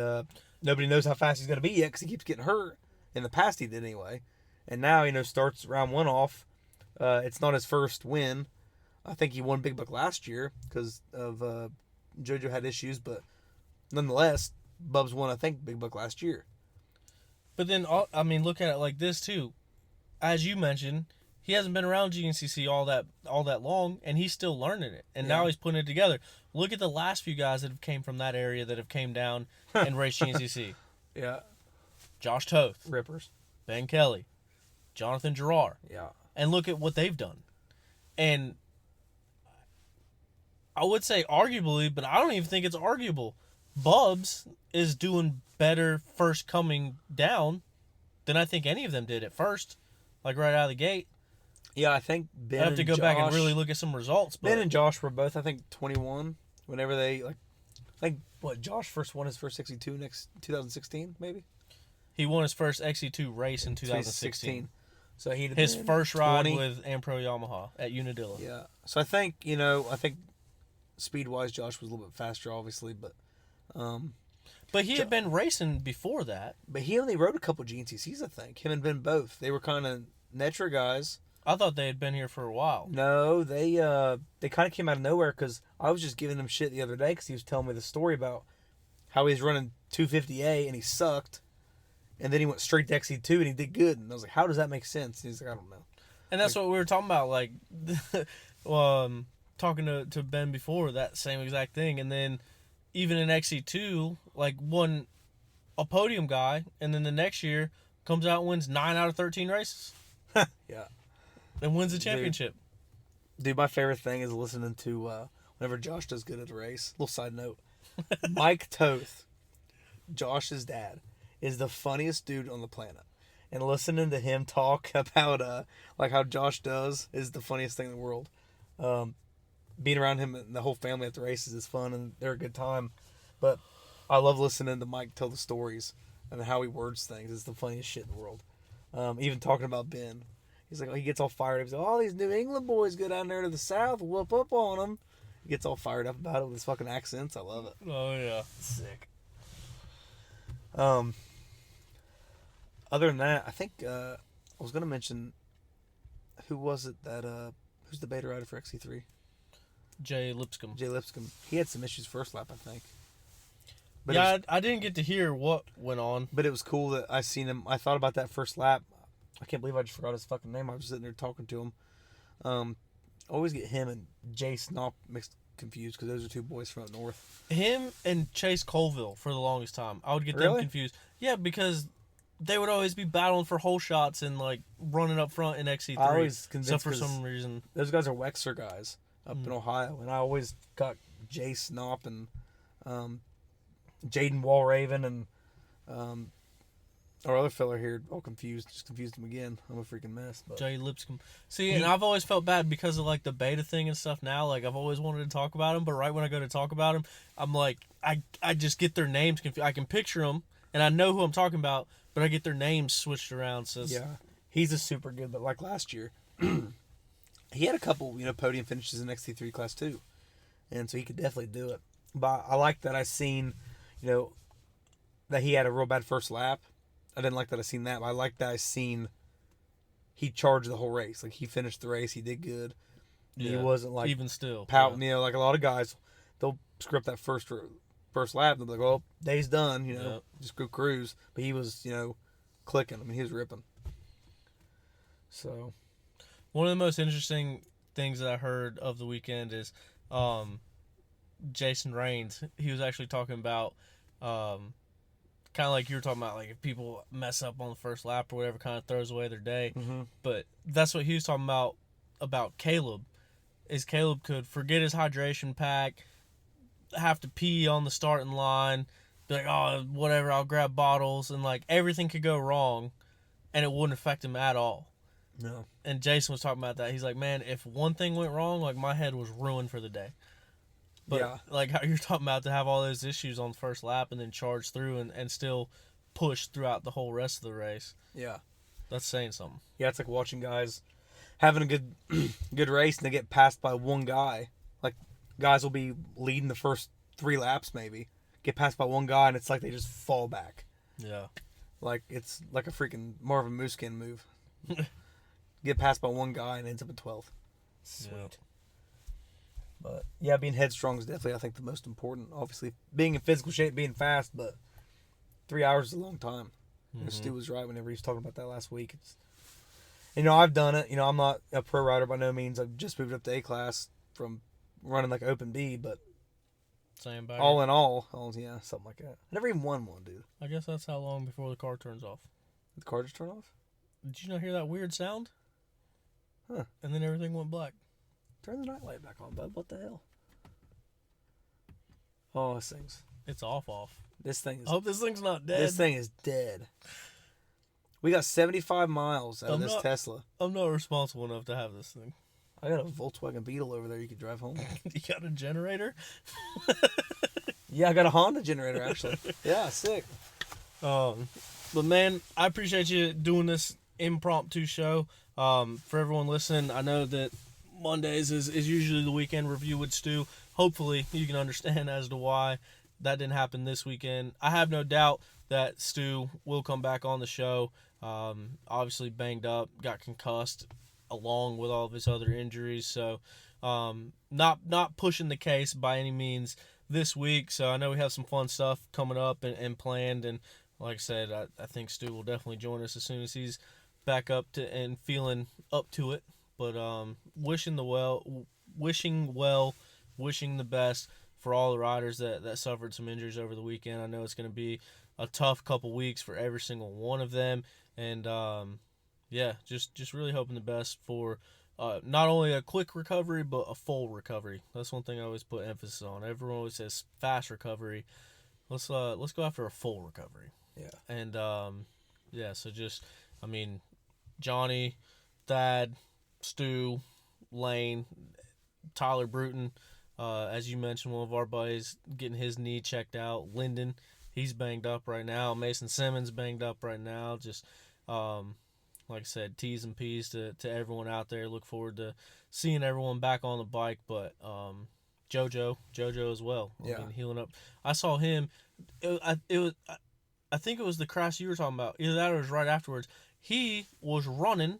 Speaker 3: nobody knows how fast he's going to be yet because he keeps getting hurt. In the past, he did anyway. And now, starts round one off. It's not his first win. I think he won Big Buck last year because of JoJo had issues. But nonetheless, Bubs won, I think, Big Buck last year.
Speaker 1: But then, look at it like this, too. As you mentioned, he hasn't been around GNCC all that long, and he's still learning it. And now he's putting it together. Look at the last few guys that have came from that area that have came down and raced GNCC.
Speaker 3: Yeah.
Speaker 1: Josh Toth.
Speaker 3: Rippers.
Speaker 1: Ben Kelly. Jonathan Gerard.
Speaker 3: Yeah.
Speaker 1: And look at what they've done. And I would say arguably, but I don't even think it's arguable. Bubs is doing better first coming down than I think any of them did at first. Right out of the gate.
Speaker 3: Yeah, I think Ben
Speaker 1: I have to go
Speaker 3: Josh,
Speaker 1: back and really look at some results. But
Speaker 3: Ben and Josh were both, I think, 21 whenever they, Josh first won his first Xc2 next 2016, maybe?
Speaker 1: He won his first Xc2 race in 2016.
Speaker 3: So he
Speaker 1: his first ride with Ampro Yamaha at Unadilla.
Speaker 3: Yeah. So I think, speed-wise, Josh was a little bit faster, obviously, but
Speaker 1: he had been racing before that.
Speaker 3: But he only rode a couple GNCCs, I think. Him and Ben both. They were kind of Netra guys.
Speaker 1: I thought they had been here for a while.
Speaker 3: No, they kind of came out of nowhere because I was just giving him shit the other day because he was telling me the story about how he was running 250A and he sucked, and then he went straight to Xc2 and he did good. And I was like, how does that make sense? And he's like, I don't know.
Speaker 1: And that's what we were talking about, talking to Ben before, that same exact thing. And then even in Xc2, won a podium guy, and then the next year comes out and wins 9 out of 13 races.
Speaker 3: Yeah.
Speaker 1: And wins the championship.
Speaker 3: Dude, my favorite thing is listening to whenever Josh does good at a race. Little side note. Mike Toth, Josh's dad, is the funniest dude on the planet. And listening to him talk about how Josh does is the funniest thing in the world. Being around him and the whole family at the races is fun and they're a good time. But I love listening to Mike tell the stories and how he words things. It's the funniest shit in the world. Even talking about Ben. He's like, he gets all fired up. He's like, all these New England boys go down there to the South, whoop up on them. He gets all fired up about it with his fucking accents. I love it.
Speaker 1: Oh, yeah.
Speaker 3: Sick. Other than that, I think I was going to mention, who was it that, who's the beta rider for Xc3?
Speaker 1: Jay Lipscomb.
Speaker 3: He had some issues first lap, I think. But
Speaker 1: yeah, I didn't get to hear what went on.
Speaker 3: But it was cool that I seen him. I thought about that first lap. I can't believe I just forgot his fucking name. I was sitting there talking to him. Always get him and Jay Snop mixed confused because those are two boys from up north.
Speaker 1: Him and Chase Colville for the longest time. I would get
Speaker 3: Really?
Speaker 1: them confused. Yeah, because they would always be battling for hole shots and like running up front in Xc3.
Speaker 3: I always
Speaker 1: So
Speaker 3: convinced
Speaker 1: for some reason,
Speaker 3: those guys are Wexer guys up in Ohio, and I always got Jay Snop and Jaden Walraven and our other fella here all confused. Just confused him again. I'm a freaking mess. But.
Speaker 1: Jay Lipscomb. See, and I've always felt bad because of like the beta thing and stuff now. Like I've always wanted to talk about him, but right when I go to talk about him, I'm like, I just get their names confused. I can picture them, and I know who I'm talking about, but I get their names switched around. So
Speaker 3: yeah, he's a super good. But like last year, he had a couple, podium finishes in Xc3 Class too, and so he could definitely do it. But I like that I seen, that he had a real bad first lap. I didn't like that I seen that, but I like that I seen he charged the whole race. Like, he finished the race. He did good. Yeah. He wasn't, like,
Speaker 1: even still
Speaker 3: pouting. Like a lot of guys, they'll screw up that first lap. They'll be like, well, day's done, just go cruise. But he was, clicking. I mean, he was ripping. So.
Speaker 1: One of the most interesting things that I heard of the weekend is Jason Raines. He was actually talking about kind of like you were talking about, like if people mess up on the first lap or whatever, kind of throws away their day.
Speaker 3: Mm-hmm.
Speaker 1: But that's what he was talking about Caleb, is Caleb could forget his hydration pack, have to pee on the starting line, be like, oh, whatever, I'll grab bottles, and like everything could go wrong, and it wouldn't affect him at all.
Speaker 3: No.
Speaker 1: And Jason was talking about that. He's like, man, if one thing went wrong, like my head was ruined for the day. But like how you're talking about, to have all those issues on the first lap and then charge through and still push throughout the whole rest of the race.
Speaker 3: Yeah.
Speaker 1: That's saying something.
Speaker 3: Yeah, it's like watching guys having a good race and they get passed by one guy. Like, guys will be leading the first 3 laps maybe, get passed by one guy, and it's like they just fall back.
Speaker 1: Yeah.
Speaker 3: Like, it's like a freaking more of a moose skin move. Get passed by one guy and ends up in 12th. Sweet. Yeah. But, yeah, being headstrong is definitely, I think, the most important. Obviously, being in physical shape, being fast, but 3 hours is a long time. Mm-hmm. Stu was right whenever he was talking about that last week. It's, I've done it. I'm not a pro rider by no means. I've just moved up to A class from running like open B, but
Speaker 1: same bag.
Speaker 3: All in all, yeah, something like that. I never even won one, dude.
Speaker 1: I guess that's how long before the car turns off.
Speaker 3: Did the car just turn off?
Speaker 1: Did you not hear that weird sound?
Speaker 3: Huh.
Speaker 1: And then everything went black.
Speaker 3: Turn the nightlight back on, bud. What the hell? Oh, this thing's...
Speaker 1: It's off.
Speaker 3: This thing is...
Speaker 1: I hope this thing's not dead.
Speaker 3: This thing is dead. We got 75 miles out of this Tesla.
Speaker 1: I'm not responsible enough to have this thing.
Speaker 3: I got a Volkswagen Beetle over there you could drive home.
Speaker 1: You got a generator?
Speaker 3: Yeah, I got a Honda generator, actually. Yeah, sick.
Speaker 1: But, man, I appreciate you doing this impromptu show. For everyone listening, I know that Mondays is usually the weekend review with Stu. Hopefully you can understand as to why that didn't happen this weekend. I have no doubt that Stu will come back on the show. Obviously banged up, got concussed along with all of his other injuries. So not pushing the case by any means this week. So I know we have some fun stuff coming up and planned. And like I said, I think Stu will definitely join us as soon as he's back up to and feeling up to it. But wishing the best for all the riders that suffered some injuries over the weekend. I know it's going to be a tough couple weeks for every single one of them. And, just really hoping the best for not only a quick recovery, but a full recovery. That's one thing I always put emphasis on. Everyone always says fast recovery. Let's go after a full recovery.
Speaker 3: Yeah.
Speaker 1: And, so just, Johnny, Thad, Stu, Lane, Tyler Bruton, as you mentioned, one of our buddies getting his knee checked out. Linden, he's banged up right now. Mason Simmons banged up right now. Just like I said, T's and P's to everyone out there. Look forward to seeing everyone back on the bike. But JoJo as well. Healing up. I saw him. I think it was the crash you were talking about. Either that or it was right afterwards. He was running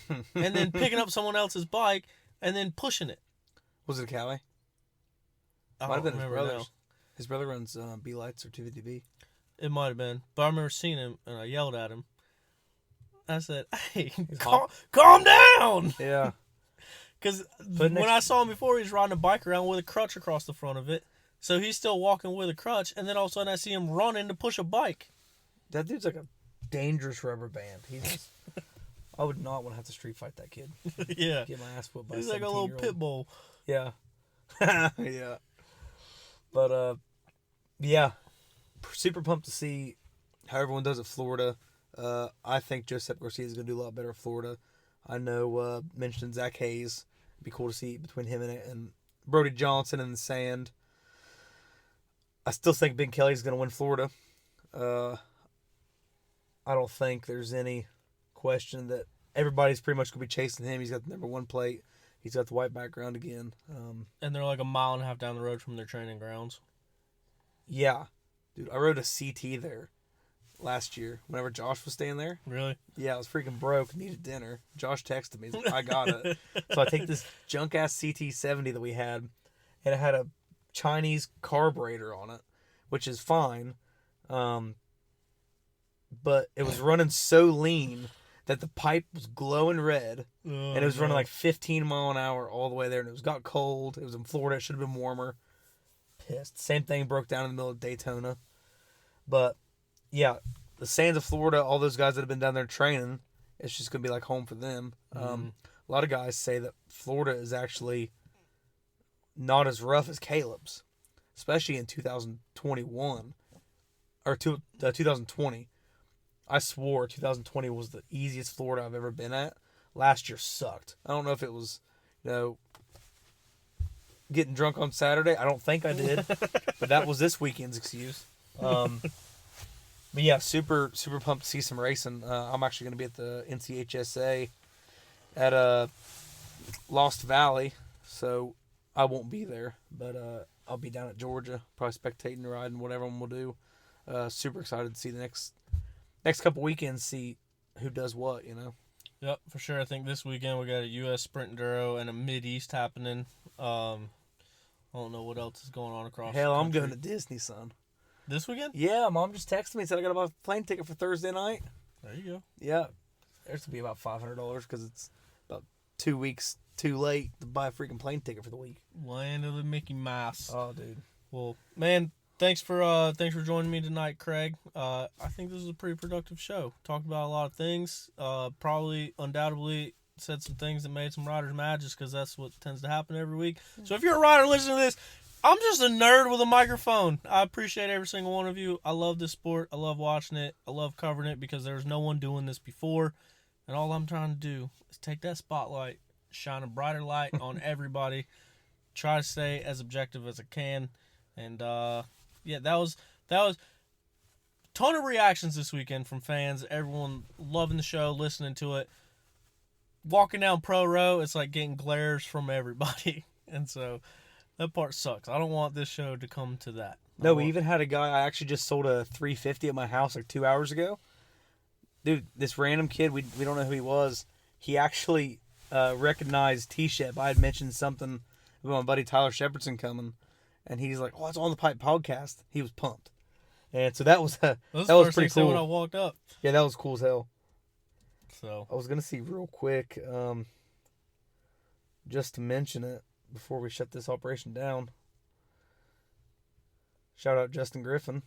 Speaker 1: and then picking up someone else's bike and then pushing it.
Speaker 3: Was it a Cali? Might have been his brother. His brother runs B-Lights or 250B.
Speaker 1: It might have been. But I remember seeing him and I yelled at him. I said, hey, calm down!
Speaker 3: Yeah.
Speaker 1: Because when I saw him before, he was riding a bike around with a crutch across the front of it. So he's still walking with a crutch, and then all of a sudden I see him running to push a bike.
Speaker 3: That dude's like a dangerous rubber band. I would not want to have to street fight that kid.
Speaker 1: Yeah.
Speaker 3: Get my ass whooped by
Speaker 1: He's
Speaker 3: a
Speaker 1: like a little
Speaker 3: 17-year-old.
Speaker 1: pit bull.
Speaker 3: Yeah. Yeah. But, yeah. Super pumped to see how everyone does at Florida. I think Josep Garcia is going to do a lot better at Florida. I know, mentioned Zach Hayes. It'd be cool to see between him and Brody Johnson in the sand. I still think Ben Kelly's going to win Florida. I don't think there's any question that everybody's pretty much going to be chasing him. He's got the number 1 plate. He's got the white background again.
Speaker 1: And they're like a mile and a half down the road from their training grounds.
Speaker 3: Yeah. Dude, I rode a CT there last year whenever Josh was staying there.
Speaker 1: Really?
Speaker 3: Yeah, I was freaking broke, needed dinner. Josh texted me. He's like, I got it. So I take this junk-ass CT70 that we had, and it had a Chinese carburetor on it, which is fine. But it was running so lean that the pipe was glowing red, and it was running like 15 mile an hour all the way there, and it got cold. It was in Florida. It should have been warmer. Pissed. Same thing broke down in the middle of Daytona. But, yeah, the sands of Florida, all those guys that have been down there training, it's just going to be like home for them. A lot of guys say that Florida is actually not as rough as Caleb's, especially in 2021, or 2020. I swore 2020 was the easiest Florida I've ever been at. Last year sucked. I don't know if it was, getting drunk on Saturday. I don't think I did, but that was this weekend's excuse. But yeah, super pumped to see some racing. I'm actually going to be at the NCHSA at Lost Valley, so I won't be there, but I'll be down at Georgia, probably spectating, riding, whatever we'll do. Super excited to see the next couple weekends, see who does what,
Speaker 1: Yep, for sure. I think this weekend we got a U.S. Sprint Enduro and a Mid-East happening. I don't know what else is going on across the
Speaker 3: Hell, I'm
Speaker 1: country.
Speaker 3: going to Disney, son.
Speaker 1: This weekend?
Speaker 3: Yeah, Mom just texted me and said I got to buy a plane ticket for Thursday night.
Speaker 1: There you go.
Speaker 3: Yeah. There's to be about $500 because it's about 2 weeks too late to buy a freaking plane ticket for the week.
Speaker 1: Land of the Mickey Mouse.
Speaker 3: Oh, dude.
Speaker 1: Well, man, thanks for joining me tonight, Craig. I think this was a pretty productive show. Talked about a lot of things. Probably, undoubtedly, said some things that made some riders mad just because that's what tends to happen every week. So if you're a rider listening to this, I'm just a nerd with a microphone. I appreciate every single one of you. I love this sport. I love watching it. I love covering it because there's no one doing this before. And all I'm trying to do is take that spotlight, shine a brighter light on everybody, try to stay as objective as I can. And, yeah, that was a ton of reactions this weekend from fans. Everyone loving the show, listening to it. Walking down Pro Row, it's like getting glares from everybody. And so that part sucks. I don't want this show to come to that.
Speaker 3: No, we even had a guy, I actually just sold a 350 at my house like 2 hours ago. Dude, this random kid, we don't know who he was. He actually recognized T-Shep. I had mentioned something about my buddy Tyler Shepardson coming. And he's like, "Oh, it's on the Pipe podcast." He was pumped, and so that was pretty cool.
Speaker 1: When I walked up,
Speaker 3: yeah, that was cool as hell.
Speaker 1: So
Speaker 3: I was gonna see real quick, just to mention it before we shut this operation down. Shout out Justin Griffin,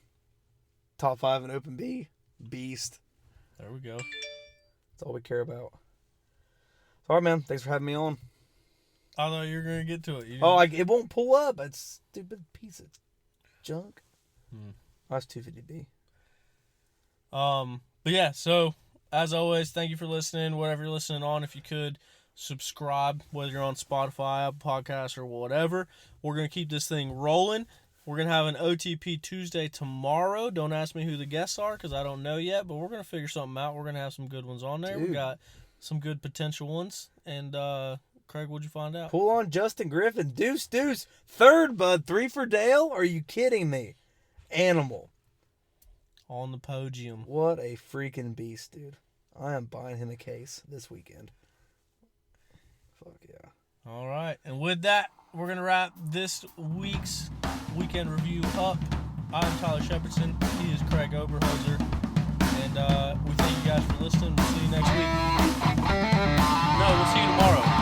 Speaker 3: top 5 in Open B, beast.
Speaker 1: There we go.
Speaker 3: That's all we care about. All right, man. Thanks for having me on.
Speaker 1: I thought you were gonna get to it.
Speaker 3: It won't pull up. It's a stupid piece of junk. That's 250B.
Speaker 1: But yeah, so as always, thank you for listening. Whatever you're listening on, if you could subscribe, whether you're on Spotify, Apple Podcasts, or whatever. We're gonna keep this thing rolling. We're gonna have an OTP Tuesday tomorrow. Don't ask me who the guests are because I don't know yet, but we're gonna figure something out. We're gonna have some good ones on there.
Speaker 3: Dude.
Speaker 1: We got some good potential ones, and Craig, what'd you find out?
Speaker 3: Pull on Justin Griffin. Deuce. Third, bud. 3 for Dale? Are you kidding me? Animal.
Speaker 1: On the podium.
Speaker 3: What a freaking beast, dude. I am buying him a case this weekend. Fuck yeah.
Speaker 1: All right. And with that, we're going to wrap this week's weekend review up. I'm Tyler Shepardson. He is Craig Oberholzer. And we thank you guys for listening. We'll see you next week. No, we'll see you tomorrow.